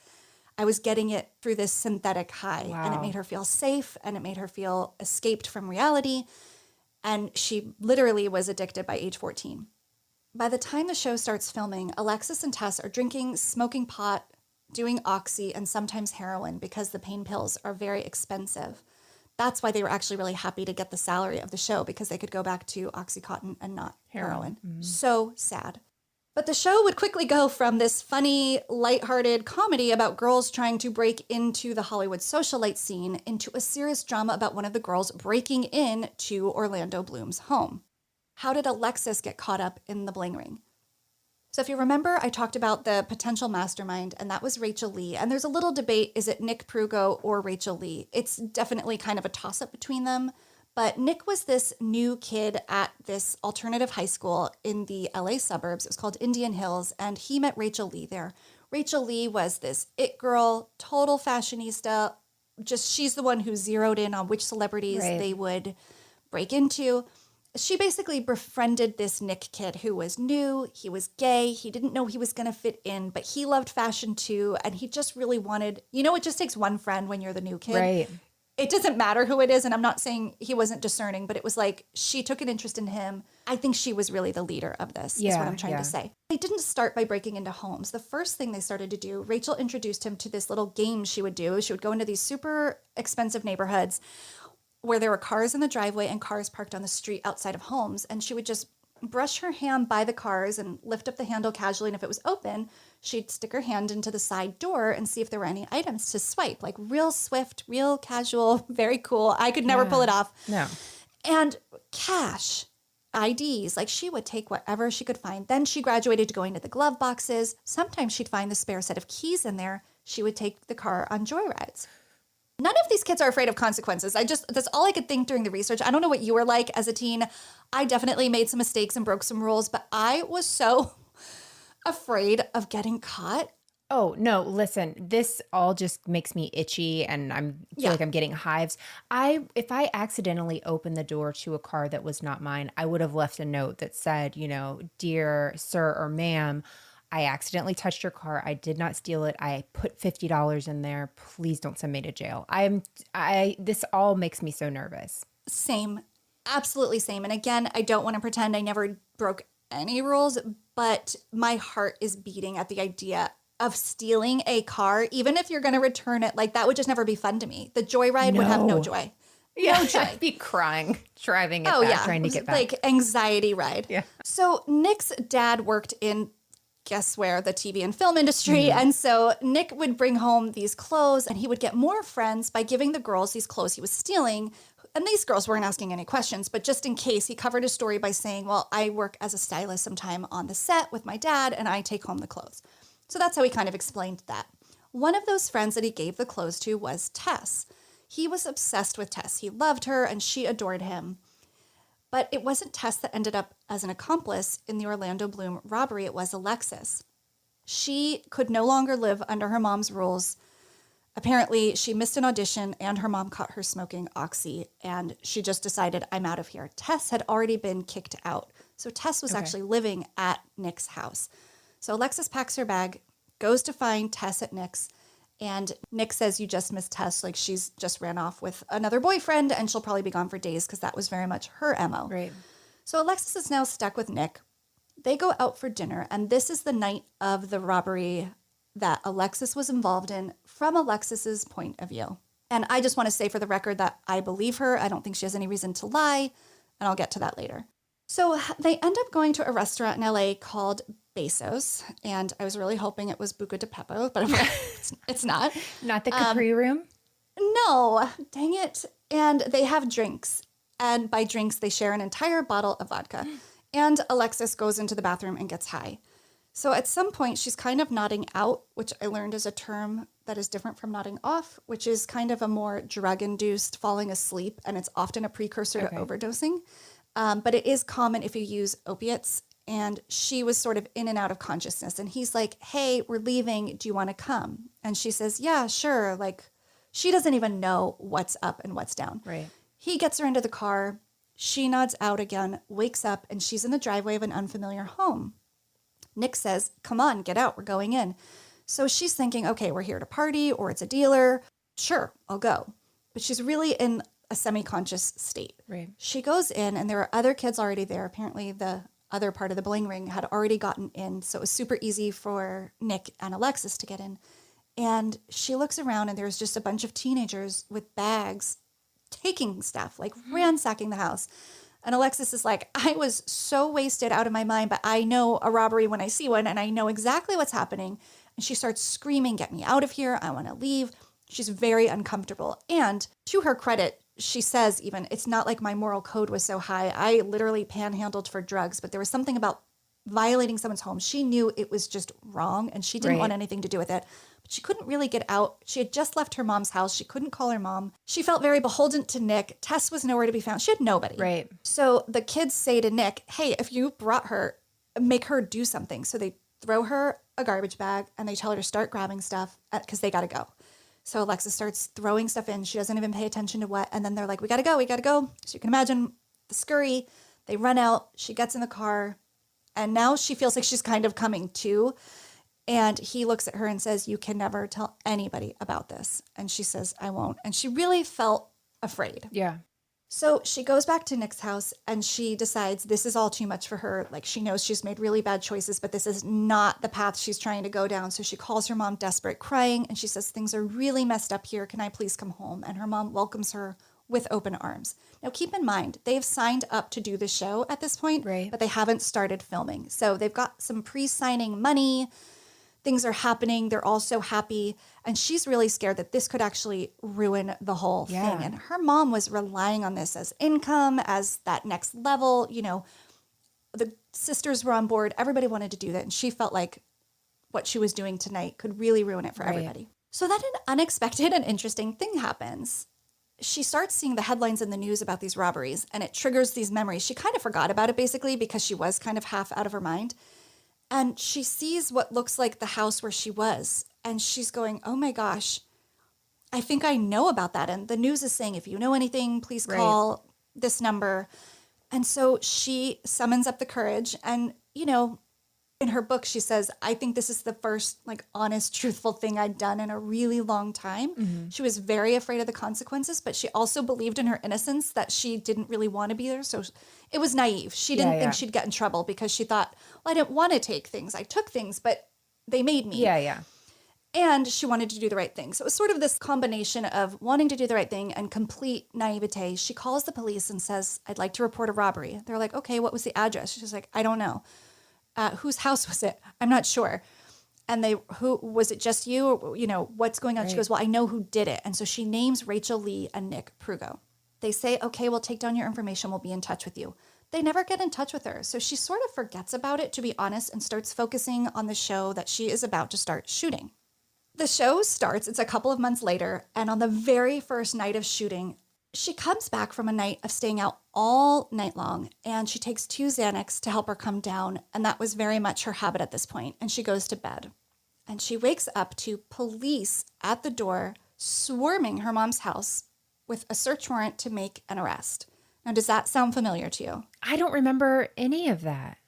I was getting it through this synthetic high, and it made her feel safe and it made her feel escaped from reality. And she literally was addicted by age 14. By the time the show starts filming, Alexis and Tess are drinking, smoking pot, doing oxy, and sometimes heroin because the pain pills are very expensive. That's why they were actually really happy to get the salary of the show, because they could go back to Oxycontin and not heroin. So sad. But the show would quickly go from this funny, lighthearted comedy about girls trying to break into the Hollywood socialite scene into a serious drama about one of the girls breaking in to Orlando Bloom's home. How did Alexis get caught up in the Bling Ring? So if you remember, I talked about the potential mastermind, and that was Rachel Lee. And there's a little debate, is it Nick Prugo or Rachel Lee? It's definitely kind of a toss-up between them. But Nick was this new kid at this alternative high school in the LA suburbs. It was called Indian Hills, and he met Rachel Lee there. Rachel Lee was this it girl, total fashionista. Just she's the one who zeroed in on which celebrities they would break into. She basically befriended this Nick kid who was new, he was gay, he didn't know he was going to fit in, but he loved fashion too, and he just really wanted, it just takes one friend when you're the new kid. Right. It doesn't matter who it is, and I'm not saying he wasn't discerning, but it was like she took an interest in him. I think she was really the leader of this, is what I'm trying to say. They didn't start by breaking into homes. The first thing they started to do, Rachel introduced him to this little game she would do. She would go into these super expensive neighborhoods where there were cars in the driveway and cars parked on the street outside of homes. And she would just brush her hand by the cars and lift up the handle casually. And if it was open, she'd stick her hand into the side door and see if there were any items to swipe. Like real swift, real casual, very cool. I could never pull it off. No. And cash, IDs, like she would take whatever she could find. Then she graduated to going to the glove boxes. Sometimes she'd find the spare set of keys in there. She would take the car on joyrides. None of these kids are afraid of consequences. That's all I could think during the research. I don't know what you were like as a teen. I definitely made some mistakes and broke some rules, but I was so afraid of getting caught. Oh, no, listen, this all just makes me itchy and I feel like I'm getting hives. If I accidentally opened the door to a car that was not mine, I would have left a note that said, dear sir or ma'am, I accidentally touched your car. I did not steal it. I put $50 in there. Please don't send me to jail. This all makes me so nervous. Same. Absolutely same. And again, I don't want to pretend I never broke any rules, but my heart is beating at the idea of stealing a car, even if you're going to return it. Like that would just never be fun to me. The joyride would have no joy. Yeah, no joy. I'd be crying, driving it back, trying to get back. Like anxiety ride. Yeah. So Nick's dad worked in guess where, the TV and film industry. And so Nick would bring home these clothes and he would get more friends by giving the girls these clothes he was stealing. And these girls weren't asking any questions, but just in case, he covered his story by saying, well, I work as a stylist sometime on the set with my dad and I take home the clothes. So that's how he kind of explained that. One of those friends that he gave the clothes to was Tess. He was obsessed with Tess. He loved her and she adored him. But it wasn't Tess that ended up as an accomplice in the Orlando Bloom robbery. It was Alexis. She could no longer live under her mom's rules. Apparently, she missed an audition and her mom caught her smoking oxy, and she just decided, I'm out of here. Tess had already been kicked out. So Tess was actually living at Nick's house. So Alexis packs her bag, goes to find Tess at Nick's, and Nick says, you just missed Tess. Like she's just ran off with another boyfriend and she'll probably be gone for days because that was very much her MO. Right. So Alexis is now stuck with Nick. They go out for dinner, and this is the night of the robbery that Alexis was involved in from Alexis's point of view. And I just want to say for the record that I believe her. I don't think she has any reason to lie, and I'll get to that later. So they end up going to a restaurant in LA called Bezos, and I was really hoping it was Buca de Beppo, but it's not. Not the Capri Room? No, dang it. And they have drinks, and by drinks, they share an entire bottle of vodka. And Alexis goes into the bathroom and gets high. So at some point, she's kind of nodding out, which I learned is a term that is different from nodding off, which is kind of a more drug-induced falling asleep, and it's often a precursor to overdosing. But it is common if you use opiates, and she was sort of in and out of consciousness. And he's like, hey, we're leaving. Do you want to come? And she says, yeah, sure. Like, she doesn't even know what's up and what's down. Right. He gets her into the car. She nods out again, wakes up, and she's in the driveway of an unfamiliar home. Nick says, come on, get out. We're going in. So she's thinking, okay, we're here to party, or it's a dealer. Sure, I'll go. But she's really in a semi-conscious state. Right. She goes in, and there are other kids already there. Apparently, the other part of the Bling Ring had already gotten in, so it was super easy for Nick and Alexis to get in. And she looks around, and there's just a bunch of teenagers with bags taking stuff, like ransacking the house. And Alexis is like, I was so wasted out of my mind, but I know a robbery when I see one, and I know exactly what's happening. And she starts screaming, get me out of here. I want to leave. She's very uncomfortable. And to her credit, she says even, it's not like my moral code was so high. I literally panhandled for drugs, but there was something about violating someone's home. She knew it was just wrong, and she didn't want anything to do with it. But she couldn't really get out. She had just left her mom's house. She couldn't call her mom. She felt very beholden to Nick. Tess was nowhere to be found. She had nobody. Right. So the kids say to Nick, hey, if you brought her, make her do something. So they throw her a garbage bag, and they tell her to start grabbing stuff because they got to go. So Alexis starts throwing stuff in. She doesn't even pay attention to what. And then they're like, we got to go. We got to go. So you can imagine the scurry. They run out. She gets in the car. And now she feels like she's kind of coming to. And he looks at her and says, you can never tell anybody about this. And she says, I won't. And she really felt afraid. Yeah. So she goes back to Nick's house, and she decides this is all too much for her. Like, she knows she's made really bad choices, but this is not the path she's trying to go down. So she calls her mom desperate, crying, and she says, things are really messed up here. Can I please come home? And her mom welcomes her with open arms. Now, keep in mind, they've signed up to do the show at this point, but they haven't started filming. So they've got some pre-signing money. Things are happening. They're all so happy. And she's really scared that this could actually ruin the whole thing. And her mom was relying on this as income, as that next level. You know, the sisters were on board. Everybody wanted to do that. And she felt like what she was doing tonight could really ruin it for everybody. So then an unexpected and interesting thing happens. She starts seeing the headlines in the news about these robberies, and it triggers these memories. She kind of forgot about it, basically, because she was kind of half out of her mind. And she sees what looks like the house where she was. And she's going, oh my gosh, I think I know about that. And the news is saying, if you know anything, please call this number. And so she summons up the courage. And, you know, in her book, she says, I think this is the first, like, honest, truthful thing I'd done in a really long time. She was very afraid of the consequences, but she also believed in her innocence, that she didn't really want to be there. So it was naive. She didn't think she'd get in trouble because she thought, well, I didn't want to take things. I took things, but they made me. And she wanted to do the right thing. So it was sort of this combination of wanting to do the right thing and complete naivete. She calls the police and says, I'd like to report a robbery. They're like, okay, what was the address? She's like, I don't know. Whose house was it? I'm not sure. And who was it? Just you? Or, you know, what's going on? She goes, well, I know who did it. And so she names Rachel Lee and Nick Prugo. They say, okay, we'll take down your information. We'll be in touch with you. They never get in touch with her. So she sort of forgets about it, to be honest, and starts focusing on the show that she is about to start shooting. The show starts. It's a couple of months later. And on the very first night of shooting, she comes back from a night of staying out all night long, and she takes 2 Xanax to help her come down, and that was very much her habit at this point, and she goes to bed. And she wakes up to police at the door swarming her mom's house with a search warrant to make an arrest. Now, does that sound familiar to you? I don't remember any of that.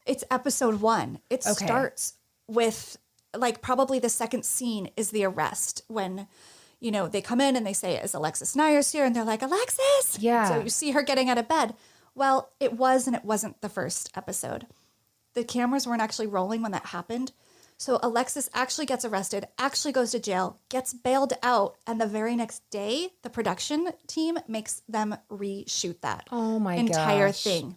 It's episode 1. It starts with, like, probably the second scene is the arrest, when, you know, they come in and they say, is Alexis Neiers here? And they're like, Alexis! Yeah. So you see her getting out of bed. Well, it was and it wasn't the first episode. the cameras weren't actually rolling when that happened. So Alexis actually gets arrested, actually goes to jail, gets bailed out, and the very next day, the production team makes them reshoot that entire thing.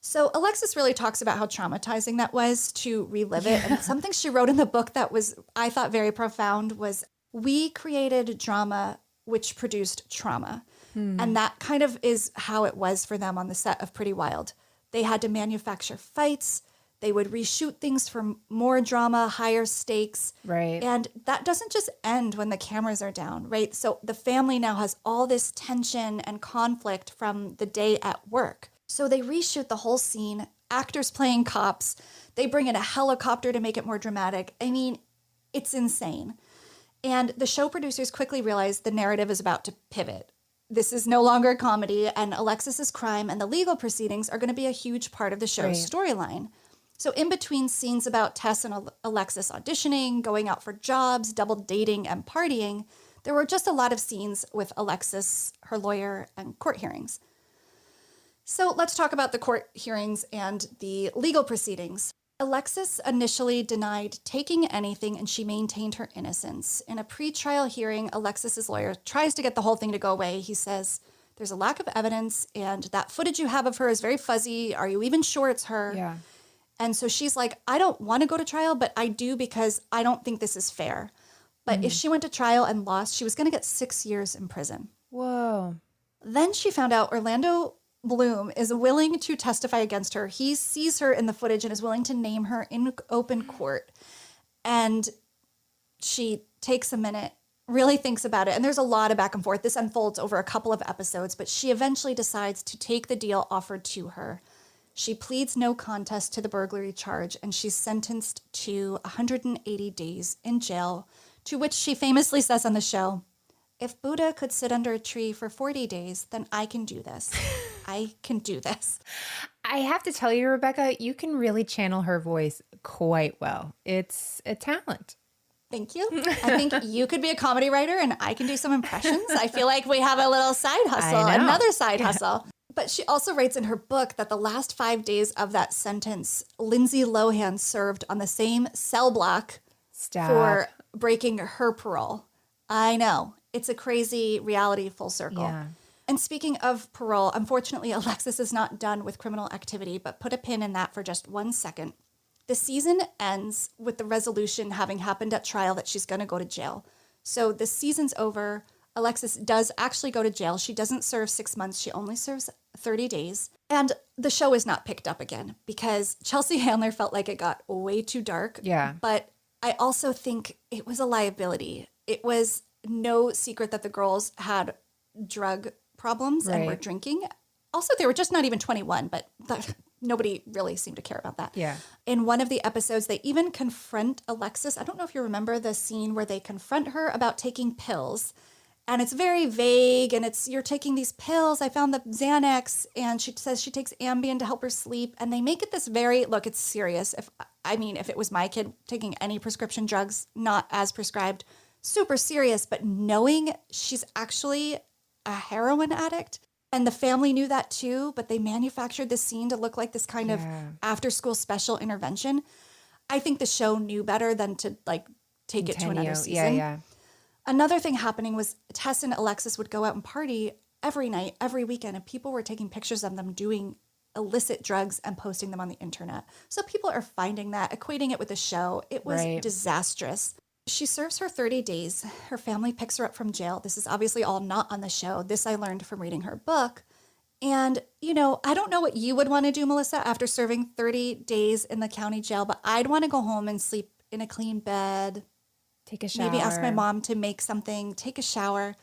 So Alexis really talks about how traumatizing that was to relive it. And something she wrote in the book that was, I thought, very profound was, we created drama which produced trauma. And that kind of is how it was for them on the set of Pretty Wild. They had to manufacture fights. They would reshoot things for more drama, higher stakes. Right. And that doesn't just end when the cameras are down, right? So the family now has all this tension and conflict from the day at work. So they reshoot the whole scene, actors playing cops. They bring in a helicopter to make it more dramatic. I mean, it's insane. And the show producers quickly realize the narrative is about to pivot. This is no longer a comedy, and Alexis's crime and the legal proceedings are going to be a huge part of the show's storyline. So in between scenes about Tess and Alexis auditioning, going out for jobs, double dating, and partying, there were just a lot of scenes with Alexis, her lawyer, and court hearings. So let's talk about the court hearings and the legal proceedings. Alexis initially denied taking anything, and she maintained her innocence. In a pre-trial hearing, Alexis's lawyer tries to get the whole thing to go away. He says, there's a lack of evidence, and that footage you have of her is very fuzzy. Are you even sure it's her? Yeah. And so she's like, I don't want to go to trial, but I do because I don't think this is fair. But if she went to trial and lost, she was going to get 6 years in prison. Whoa. Then she found out Orlando Bloom is willing to testify against her. He sees her in the footage and is willing to name her in open court. And she takes a minute, really thinks about it. And there's a lot of back and forth. This unfolds over a couple of episodes, but she eventually decides to take the deal offered to her. She pleads no contest to the burglary charge, and she's sentenced to 180 days in jail, to which she famously says on the show, if Buddha could sit under a tree for 40 days, then I can do this. I can do this. I have to tell you, Rebekah, you can really channel her voice quite well. It's a talent. Thank you. I think you could be a comedy writer and I can do some impressions. I feel like we have a little side hustle, another side hustle. But she also writes in her book that the last 5 days of that sentence, Lindsay Lohan served on the same cell block for breaking her parole. I know. It's a crazy reality full circle. Yeah. And speaking of parole, unfortunately, Alexis is not done with criminal activity, but put a pin in that for just 1 second. The season ends with the resolution having happened at trial that she's going to go to jail. So the season's over. Alexis does actually go to jail. She doesn't serve 6 months. She only serves 30 days. And the show is not picked up again because Chelsea Handler felt like it got way too dark. Yeah. But I also think it was a liability. It was no secret that the girls had drug problems and were drinking. Also, they were just not even 21, but nobody really seemed to care about that. Yeah. In one of the episodes, they even confront Alexis. I don't know if you remember the scene where they confront her about taking pills. And it's very vague, and it's, you're taking these pills. I found the Xanax, and she says she takes Ambien to help her sleep. And they make it this very, look, it's serious. If it was my kid taking any prescription drugs, not as prescribed, super serious, but knowing she's actually a heroin addict, and the family knew that too, but they manufactured this scene to look like this kind of after-school special intervention. I think the show knew better than to take it to another season. Yeah. Another thing happening was Tess and Alexis would go out and party every night, every weekend, and people were taking pictures of them doing illicit drugs and posting them on the internet. So people are finding that, equating it with the show. It was disastrous. She serves her 30 days. Her family picks her up from jail. This is obviously all not on the show. This I learned from reading her book. And, I don't know what you would want to do, Melissa, after serving 30 days in the county jail, but I'd want to go home and sleep in a clean bed. Take a shower. Maybe ask my mom to make something, take a shower.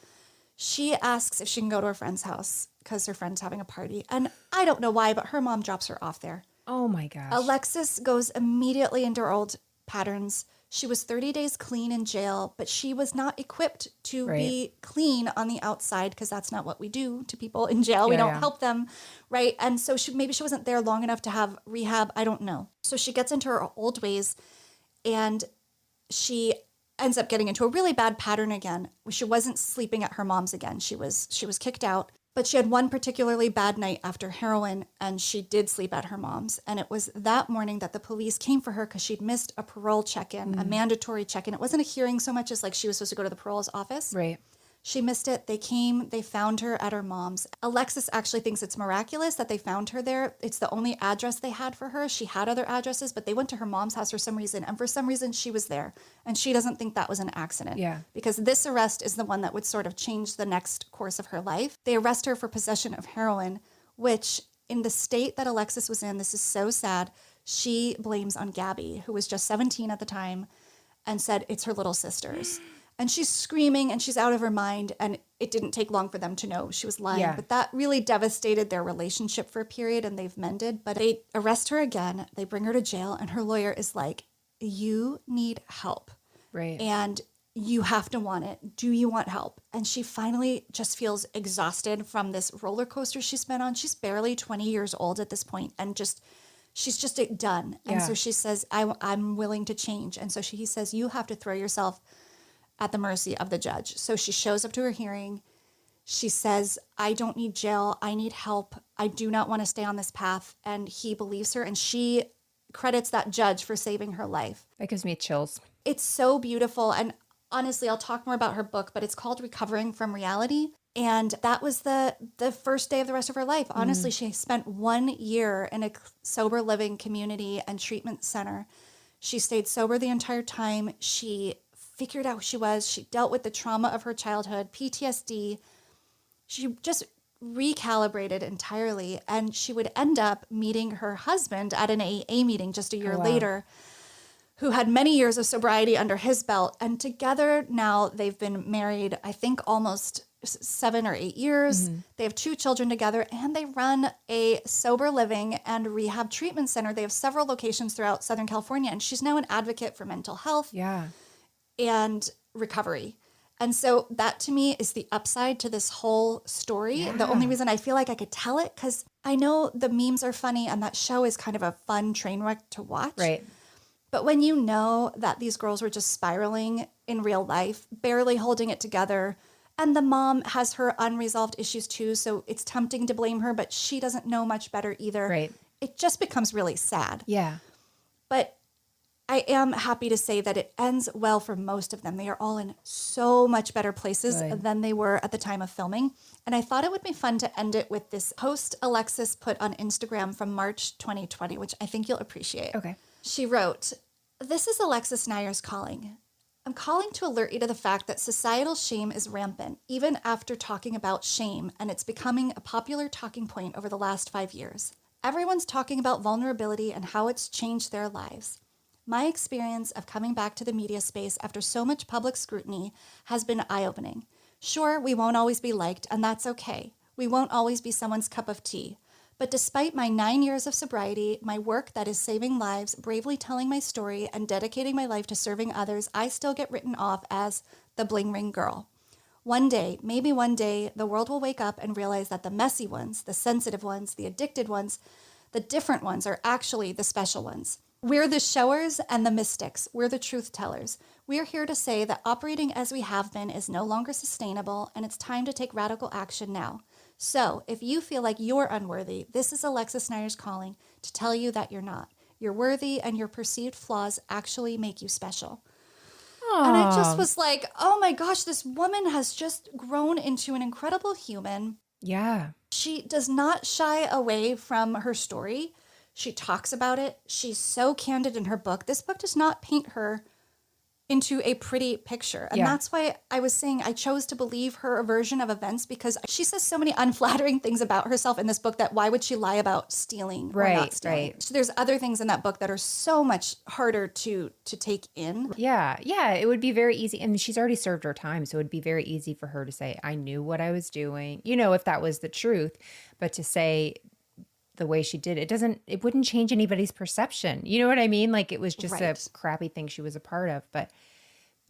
She asks if she can go to her friend's house because her friend's having a party. And I don't know why, but her mom drops her off there. Oh my gosh. Alexis goes immediately into her old patterns. She was 30 days clean in jail, but she was not equipped to be clean on the outside because that's not what we do to people in jail. We don't help them, right? And so maybe she wasn't there long enough to have rehab. I don't know. So she gets into her old ways, and she ends up getting into a really bad pattern again. She wasn't sleeping at her mom's again. She was kicked out. But she had one particularly bad night after heroin, and she did sleep at her mom's. And it was that morning that the police came for her because she'd missed a parole check-in, a mandatory check-in. It wasn't a hearing so much as like she was supposed to go to the parole's office. Right. She missed it. They came, they found her at her mom's. Alexis actually thinks it's miraculous that they found her there. It's the only address they had for her. She had other addresses, but they went to her mom's house for some reason. And for some reason, she was there. And she doesn't think that was an accident. Yeah. Because this arrest is the one that would sort of change the next course of her life. They arrest her for possession of heroin, which in the state that Alexis was in, this is so sad, she blames on Gabby, who was just 17 at the time, and said it's her little sister's. And she's screaming and she's out of her mind. And it didn't take long for them to know she was lying. Yeah. But that really devastated their relationship for a period, and they've mended. But they arrest her again. They bring her to jail. And her lawyer is like, you need help. Right. And you have to want it. Do you want help? And she finally just feels exhausted from this roller coaster she's been on. She's barely 20 years old at this point, and she's just done. And so she says, I'm willing to change. And so he says, you have to throw yourself at the mercy of the judge. So she shows up to her hearing. She says, I don't need jail. I need help. I do not want to stay on this path. And he believes her. And she credits that judge for saving her life. That gives me chills. It's so beautiful. And honestly, I'll talk more about her book, but it's called Recovering from Reality. And that was the first day of the rest of her life. Honestly, she spent 1 year in a sober living community and treatment center. She stayed sober the entire time. She figured out who she was. She dealt with the trauma of her childhood, PTSD. She just recalibrated entirely. And she would end up meeting her husband at an AA meeting just a year later, who had many years of sobriety under his belt. And together now they've been married, I think almost 7 or 8 years. They have 2 children together, and they run a sober living and rehab treatment center. They have several locations throughout Southern California. And she's now an advocate for mental health. Yeah. And recovery. And so that to me is the upside to this whole story. Yeah. The only reason I feel like I could tell it, because I know the memes are funny and that show is kind of a fun train wreck to watch. Right. But when you know that these girls were just spiraling in real life, barely holding it together, and the mom has her unresolved issues too, so it's tempting to blame her, but she doesn't know much better either. Right. It just becomes really sad. Yeah. But I am happy to say that it ends well for most of them. They are all in so much better places than they were at the time of filming. And I thought it would be fun to end it with this post Alexis put on Instagram from March 2020, which I think you'll appreciate. Okay. She wrote, "This is Alexis Neiers calling. I'm calling to alert you to the fact that societal shame is rampant, even after talking about shame, and it's becoming a popular talking point over the last 5 years. Everyone's talking about vulnerability and how it's changed their lives. My experience of coming back to the media space after so much public scrutiny has been eye-opening. Sure, we won't always be liked, and that's okay. We won't always be someone's cup of tea. But despite my 9 years of sobriety, my work that is saving lives, bravely telling my story, and dedicating my life to serving others, I still get written off as the Bling Ring girl. One day, maybe one day, the world will wake up and realize that the messy ones, the sensitive ones, the addicted ones, the different ones are actually the special ones. We're the showers and the mystics. We're the truth tellers. We're here to say that operating as we have been is no longer sustainable, and it's time to take radical action now. So, if you feel like you're unworthy, this is Alexis Neiers calling to tell you that you're not. You're worthy, and your perceived flaws actually make you special." And I just was like, oh my gosh, this woman has just grown into an incredible human. Yeah. She does not shy away from her story. She talks about it. She's so candid in her book. This book does not paint her into a pretty picture. And that's why I was saying I chose to believe her version of events, because she says so many unflattering things about herself in this book that why would she lie about stealing or not stealing? Right. So there's other things in that book that are so much harder to take in. Yeah. Yeah. It would be very easy. And she's already served her time. So it would be very easy for her to say, I knew what I was doing, you know, if that was the truth. But to say the way she did, it wouldn't change anybody's perception. You know what I mean? Like it was just a crappy thing she was a part of, but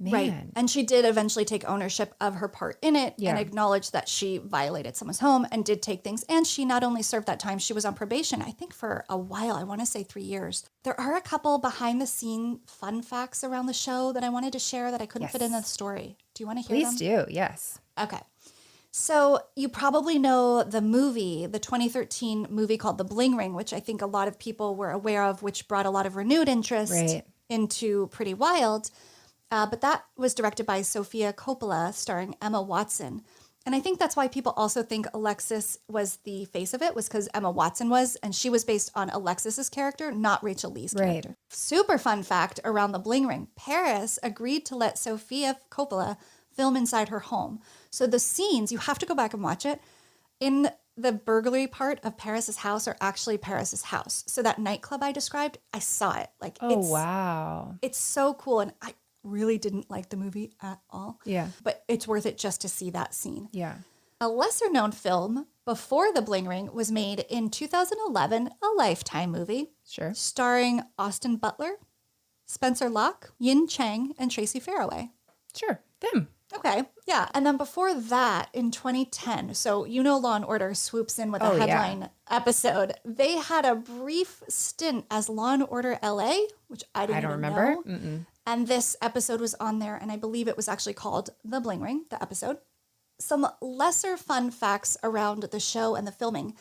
man. Right. And she did eventually take ownership of her part in it and acknowledge that she violated someone's home and did take things. And she not only served that time, she was on probation, I think for a while, I want to say 3 years. There are a couple behind the scene fun facts around the show that I wanted to share that I couldn't fit in the story. Do you want to hear them? Please do. Yes. Okay. So you probably know the movie, the 2013 movie called The Bling Ring, which I think a lot of people were aware of, which brought a lot of renewed interest Right. into Pretty Wild. But that was directed by Sofia Coppola, starring Emma Watson. And I think that's why people also think Alexis was the face of it, was because Emma Watson was, and she was based on Alexis's character, not Rachel Lee's Right. character. Super fun fact around The Bling Ring. Paris agreed to let Sofia Coppola film inside her home. So the scenes, you have to go back and watch it, in the burglary part of Paris's house are actually Paris's house. So that nightclub I described, I saw it. Like, Oh, wow. it's so cool. And I really didn't like the movie at all. Yeah. But it's worth it just to see that scene. Yeah. A lesser known film before The Bling Ring was made in 2011, a Lifetime movie Sure. starring Austin Butler, Spencer Locke, Yin Chang, and Tracy Farraway. Sure. Them. Okay, yeah. And then before that, in 2010, so you know Law & Order swoops in with a Oh, yeah. headline episode. They had a brief stint as Law & Order LA, which I didn't I don't even remember. know. Mm-mm. And this episode was on there, and I believe it was actually called The Bling Ring, the episode. Some lesser fun facts around the show and the filming.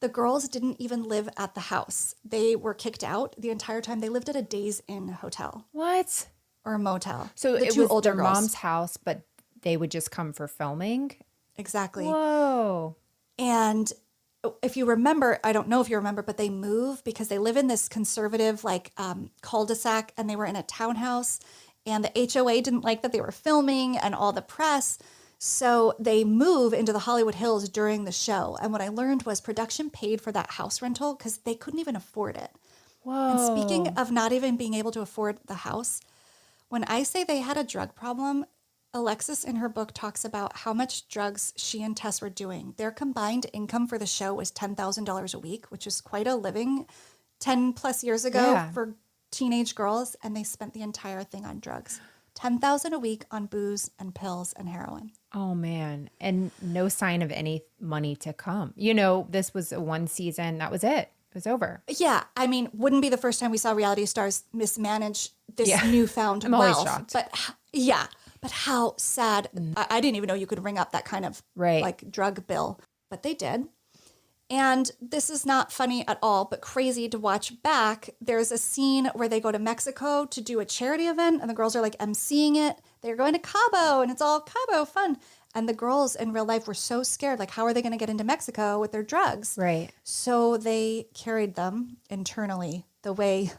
The girls didn't even live at the house. They were kicked out the entire time. They lived at a Days Inn hotel What? or a motel. So the it two was older their girls. mom's house, but they would just come for filming? Exactly. Whoa. And if you remember, I don't know if you remember, but they move because they live in this conservative cul-de-sac, and they were in a townhouse, and the HOA didn't like that they were filming and all the press. So they move into the Hollywood Hills during the show. And what I learned was production paid for that house rental because they couldn't even afford it. Whoa. And speaking of not even being able to afford the house, when I say they had a drug problem, Alexis in her book talks about how much drugs she and Tess were doing. Their combined income for the show was $10,000 a week, which is quite a living 10 plus years ago Yeah. for teenage girls. And they spent the entire thing on drugs. $10,000 a week on booze and pills and heroin. Oh, man. And no sign of any money to come. You know, this was a one season. That was it. It was over. Yeah, I mean, wouldn't be the first time we saw reality stars mismanage this Yeah. newfound I'm always wealth. shocked. But but how sad. I didn't even know you could ring up that kind of Right. like drug bill, but they did. And this is not funny at all, but crazy to watch back. There's a scene where they go to Mexico to do a charity event, and the girls are like emceeing it. They're going to Cabo, and it's all Cabo fun. And the girls in real life were so scared, like, how are they going to get into Mexico with their drugs? Right. So they carried them internally the way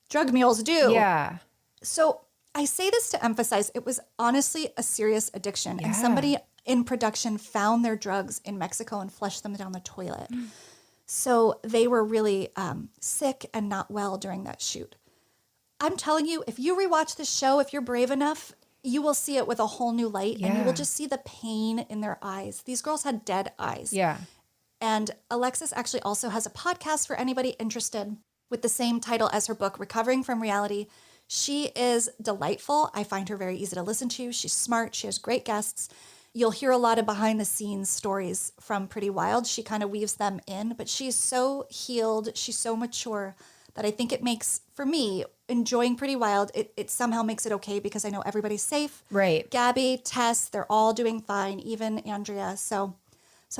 drug mules do. Yeah. So I say this to emphasize it was honestly a serious addiction. Yeah. And somebody in production found their drugs in Mexico and flushed them down the toilet. So they were really sick and not well during that shoot. I'm telling you, if you rewatch this show, if you're brave enough, you will see it with a whole new light, and you will Yeah. just see the pain in their eyes. These girls had dead eyes. Yeah. And Alexis actually also has a podcast for anybody interested with the same title as her book, Recovering from Reality. She is delightful. I find her very easy to listen to. She's smart. She has great guests. You'll hear a lot of behind the scenes stories from Pretty Wild. She kind of weaves them in, but she's so healed. She's so mature that I think it makes, for me, enjoying Pretty Wild, it somehow makes it okay because I know everybody's safe. Right. Gabby, Tess, they're all doing fine, even Andrea. So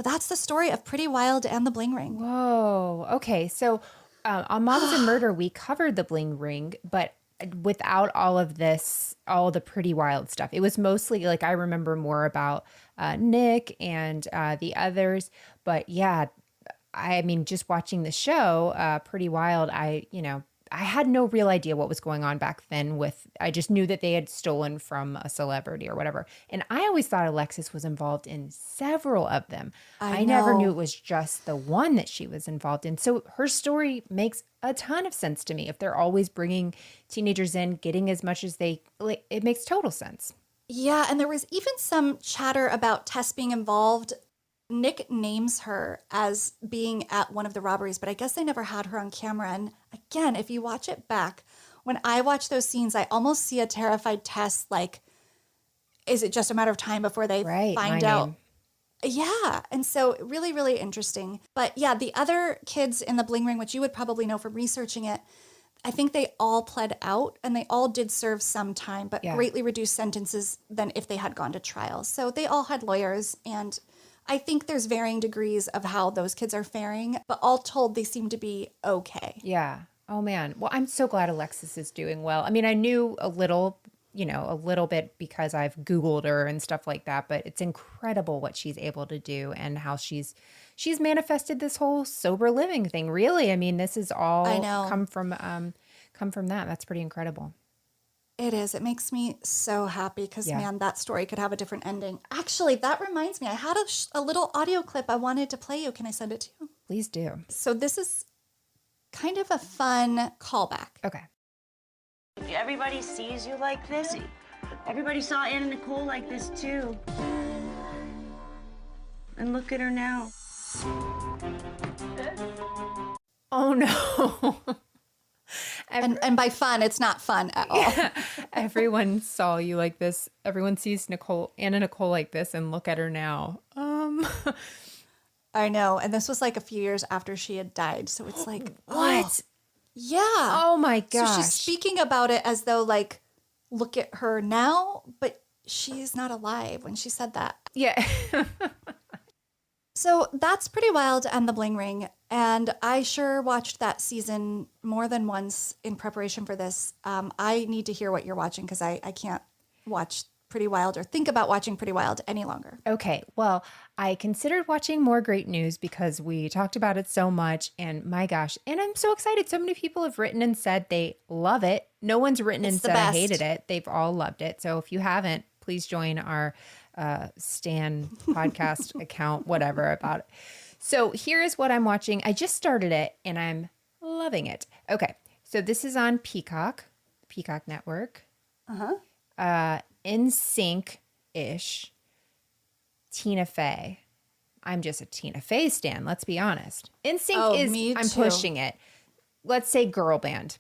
that's the story of Pretty Wild and the Bling Ring. Whoa. Okay. So on Moms and Murder, we covered the Bling Ring, but without all of this, all the Pretty Wild stuff. It was mostly like I remember more about Nick and the others. But yeah, I mean, just watching the show, Pretty Wild, I had no real idea what was going on back then I just knew that they had stolen from a celebrity or whatever. And I always thought Alexis was involved in several of them. I never know. knew it was just the one that she was involved in. So her story makes a ton of sense to me. If they're always bringing teenagers in, getting as much as they, like, it makes total sense. Yeah, and there was even some chatter about Tess being involved. Nick names her as being at one of the robberies, but I guess they never had her on camera. And again, if you watch it back, when I watch those scenes, I almost see a terrified Tess like, is it just a matter of time before they find my out? name. Yeah. And so really, really interesting. But yeah, the other kids in the Bling Ring, which you would probably know from researching it, I think they all pled out and they all did serve some time, but greatly reduced sentences than if they had gone to trial. So they all had lawyers, and I think there's varying degrees of how those kids are faring, but all told, they seem to be okay. Yeah. Oh, man. Well, I'm so glad Alexis is doing well. I mean, I knew a little bit because I've Googled her and stuff like that, but it's incredible what she's able to do and how she's manifested this whole sober living thing. Really. I mean, this is all come from that. That's pretty incredible. It is. It makes me so happy because, man, that story could have a different ending. Actually, that reminds me, I had a little audio clip I wanted to play you. Can I send it to you? Please do. So this is kind of a fun callback. Okay. Everybody sees you like this. Everybody saw Anna Nicole like this too. And look at her now. Oh no. And by fun, it's not fun at all. Yeah. Everyone saw you like this. Everyone sees Anna Nicole like this, and look at her now. I know. And this was like a few years after she had died. So it's like, what? Oh, yeah. Oh my gosh. So she's speaking about it as though like, look at her now, but she's not alive when she said that. Yeah. So that's Pretty Wild and the Bling Ring. And I sure watched that season more than once in preparation for this. I need to hear what you're watching because I can't watch Pretty Wild or think about watching Pretty Wild any longer. Okay. Well, I considered watching more Great News because we talked about it so much, and my gosh, and I'm so excited. So many people have written and said they love it. No one's written and said I hated it. They've all loved it. So if you haven't, please join our Stan podcast account, whatever about it. So here's what I'm watching. I just started it and I'm loving it. Okay. So this is on Peacock Network. In sync-ish. Tina Fey. I'm just a Tina Fey stan, let's be honest. In sync I'm pushing it. Let's say girl band.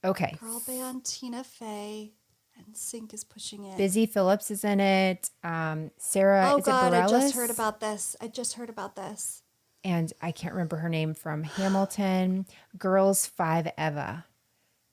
Okay. Girl band, Tina Fey, and Sync is pushing it. Busy Phillips is in it. Sarah, oh is God, it Bareilles? I just heard about this. And I can't remember her name from Hamilton. Girls 5 Eva.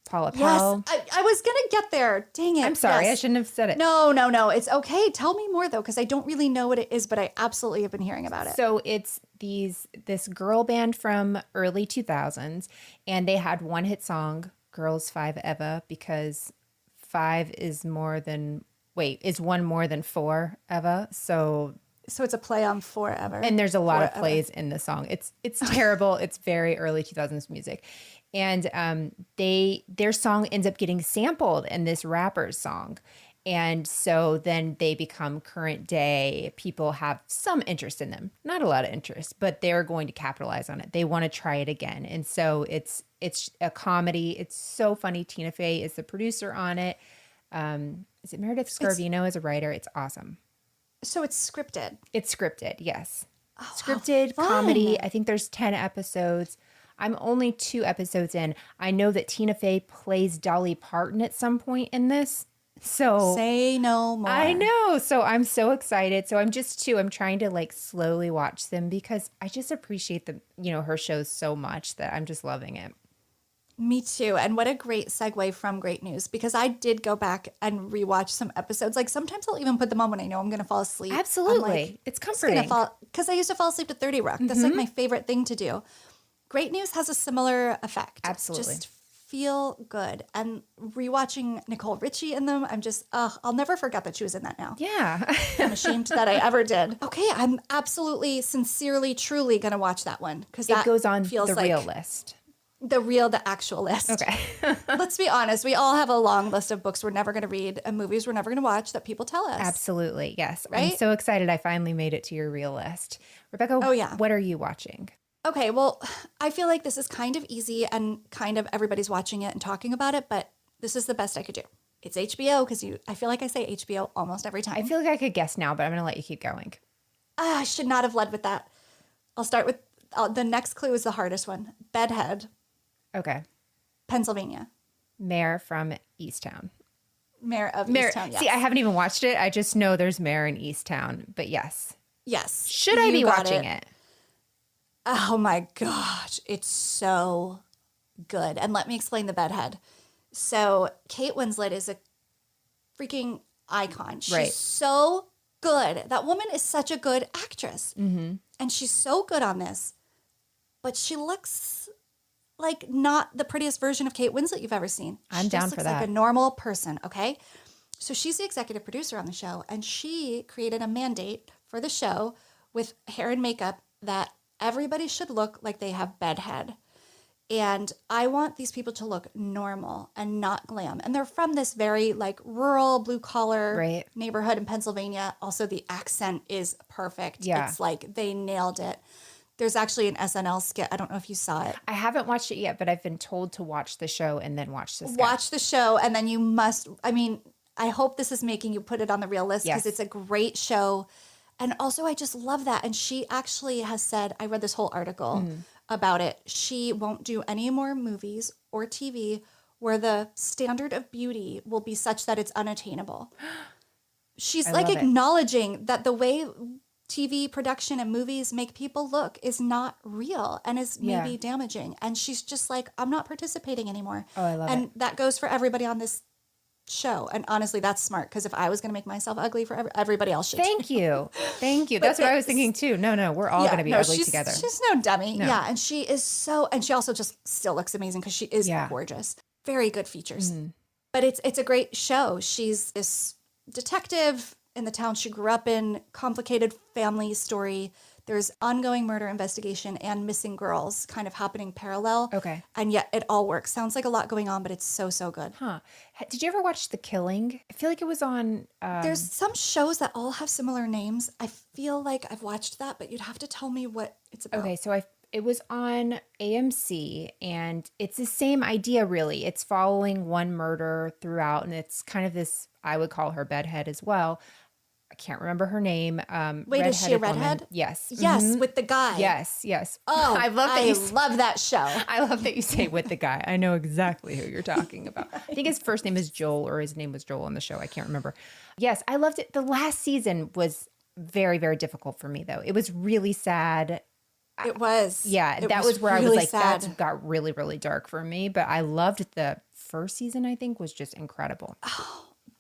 Paula Pell. Yes, I was going to get there. Dang it. I'm sorry. I shouldn't have said it. No. It's okay. Tell me more, though, because I don't really know what it is, but I absolutely have been hearing about it. So it's this girl band from early 2000s, and they had one hit song, Girls 5 Eva, because 5 is one more than 4 Eva. So it's a play on forever. And there's a lot of plays in the song. It's terrible. It's very early 2000s music. And their song ends up getting sampled in this rapper's song. And so then they become current day. People have some interest in them. Not a lot of interest, but they're going to capitalize on it. They want to try it again. And so it's a comedy. It's so funny. Tina Fey is the producer on it. Is it Meredith Scarvino as a writer? It's awesome. So it's scripted. It's scripted, yes. Scripted comedy. I think there's 10 episodes. I'm only 2 episodes in. I know that Tina Fey plays Dolly Parton at some point in this. So say no more. I know. So I'm so excited. So I'm trying to like slowly watch them because I just appreciate her shows so much that I'm just loving it. Me too. And what a great segue from Great News, because I did go back and rewatch some episodes. Like sometimes I'll even put them on when I know I'm going to fall asleep. Absolutely. It's comforting. Because I used to fall asleep to 30 Rock. That's like my favorite thing to do. Great News has a similar effect. Absolutely. Just feel good. And rewatching Nicole Richie in them, I'm just, I'll never forget that she was in that now. Yeah. I'm ashamed that I ever did. Okay, I'm absolutely, sincerely, truly going to watch that one. Because it goes on the real list. The actual list. Okay. Let's be honest. We all have a long list of books we're never going to read and movies we're never going to watch that people tell us. Absolutely. Yes. Right? I'm so excited I finally made it to your real list. Rebekah, what are you watching? Okay. Well, I feel like this is kind of easy and kind of everybody's watching it and talking about it, but this is the best I could do. It's HBO because I feel like I say HBO almost every time. I feel like I could guess now, but I'm going to let you keep going. I should not have led with that. I'll start with the next clue is the hardest one. Bedhead. Okay. Pennsylvania. Mayor from Easttown. Mayor of Easttown, yes. See, I haven't even watched it. I just know there's Mayor in Easttown, but yes. Yes. Should I be watching it? Oh my gosh. It's so good. And let me explain the bedhead. So Kate Winslet is a freaking icon. She's Right. so good. That woman is such a good actress. And she's so good on this. But she looks like not the prettiest version of Kate Winslet you've ever seen. I'm She down just for looks like that. a normal person, okay? So she's the executive producer on the show, and she created a mandate for the show with hair and makeup that everybody should look like they have bedhead. And I want these people to look normal and not glam. And they're from this very like rural blue collar Right. neighborhood in Pennsylvania. Also, the accent is perfect. Yeah. It's like they nailed it. There's actually an SNL skit. I don't know if you saw it. I haven't watched it yet, but I've been told to watch the show and then watch this. Watch the show, and then you must. I mean, I hope this is making you put it on the real list because Yes. it's a great show. And also, I just love that. And she actually has said, I read this whole article about it. She won't do any more movies or TV where the standard of beauty will be such that it's unattainable. She's like love it. acknowledging that the way TV production and movies make people look is not real and is maybe Yeah. damaging. And she's just like, I'm not participating anymore. Oh, I love and it. that goes for everybody on this show. And honestly, that's smart because if I was going to make myself ugly for everybody else should. Thank you. Thank you. That's what I was thinking too. No, we're all going to be ugly together. She's no dummy. Yeah. And she is so, and she also just still looks amazing because she is Yeah. gorgeous. Very good features. But it's a great show. She's this detective in the town she grew up in, complicated family story. There's ongoing murder investigation and missing girls kind of happening parallel. Okay. And yet it all works. Sounds like a lot going on, but it's so, so good. Huh. Did you ever watch The Killing? I feel like it was on. There's some shows that all have similar names. I feel like I've watched that, but you'd have to tell me what it's about. Okay, so it was on AMC, and it's the same idea, really. It's following one murder throughout, and it's kind of this, I would call her bedhead as well. I can't remember her name. Wait, is she a redheaded woman. redhead? Yes. Yes, Mhm. with the guy. Yes. Oh, I love that you love that show. I love that you say with the guy. I know exactly who you're talking about. I think his first name is Joel, or his name was Joel on the show. I can't remember. Yes, I loved it. The last season was very, very difficult for me, though. It was really sad. It was. Yeah, It that was where I was really like, sad. that got really, really dark for me. But I loved the first season, I think, was just incredible.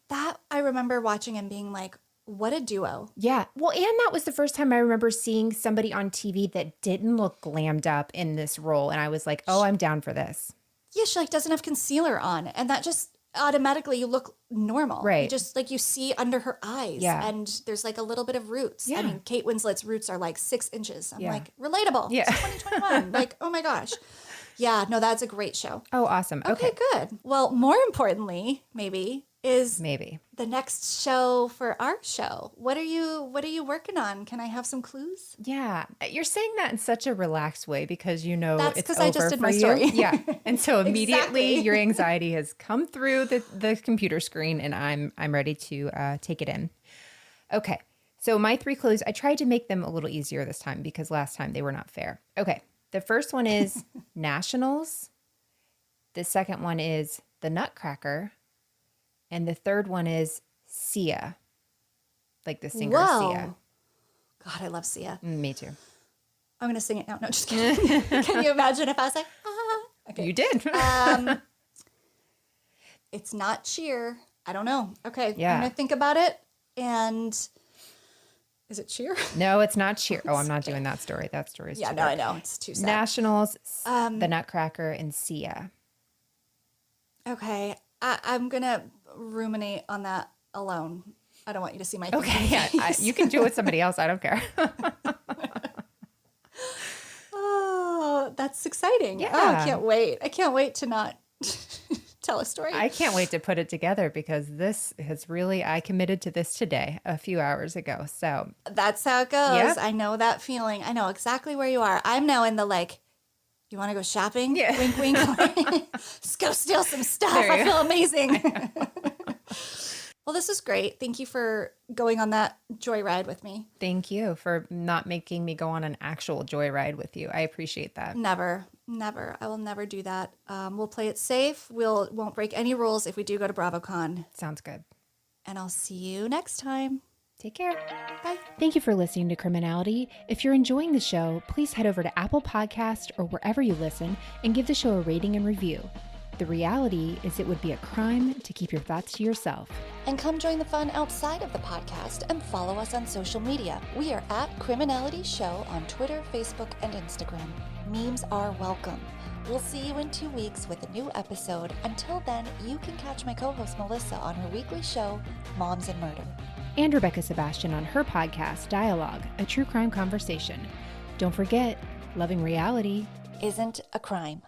That I remember watching and being like, what a duo. Yeah. Well, and that was the first time I remember seeing somebody on TV that didn't look glammed up in this role. And I was like, oh, I'm down for this. Yeah, she like doesn't have concealer on. And that just automatically you look normal. Right. You just like you see under her eyes. Yeah. And there's like a little bit of roots. Yeah. I mean, Kate Winslet's roots are like 6 inches. I'm Yeah. like, relatable. Yeah. It's 2021. Like, oh my gosh. Yeah, no, that's a great show. Oh, awesome. Okay, good. Well, more importantly, maybe, is Maybe. the next show for our show. What are you working on? Can I have some clues? Yeah, you're saying that in such a relaxed way because you know That's it's 'cause over I just did for my you. story. Yeah, and so immediately Exactly. your anxiety has come through the computer screen, and I'm ready to take it in. Okay, so my 3 clues, I tried to make them a little easier this time because last time they were not fair. Okay, the first one is Nationals. The second one is the Nutcracker. And the third one is Sia, like the singer Whoa. Sia. God, I love Sia. Me too. I'm going to sing it now. No, just kidding. Can you imagine if I was like, ah? Okay. You did. It's not Cheer. I don't know. Okay. Yeah. I'm going to think about it. And is it Cheer? No, it's not Cheer. Oh, I'm not doing that story. That story is Yeah, too no, I dark. know. It's too sad. Nationals, the Nutcracker, and Sia. Okay. I'm going to ruminate on that alone. I don't want you to see my Okay, yeah, you can do it with somebody else. I don't care. Oh, that's exciting. Yeah. Oh, I can't wait. I can't wait to not tell a story. I can't wait to put it together because this has really, I committed to this today a few hours ago. So That's how it goes. Yeah. I know that feeling. I know exactly where you are. I'm now in the like, you want to go shopping? Yeah. Wink, wink. Let's go steal some stuff. There you I feel amazing. Well, this is great. Thank you for going on that joyride with me. thank you for not making me go on an actual joyride with you. I appreciate that. Never. I will never do that. We'll play it safe. Won't break any rules if we do go to BravoCon. Sounds good. And I'll see you next time. Take care. Bye. Thank you for listening to Criminality. If you're enjoying the show, please head over to Apple Podcast or wherever you listen and give the show a rating and review. The reality is it would be a crime to keep your thoughts to yourself. And come join the fun outside of the podcast and follow us on social media. We are at Criminality Show on Twitter, Facebook, and Instagram. Memes are welcome. We'll see you in 2 weeks with a new episode. Until then, you can catch my co-host Melissa on her weekly show, Moms and Murder. And Rebekah Sebastian on her podcast, Dialogue, a true crime conversation. Don't forget, loving reality Isn't a crime.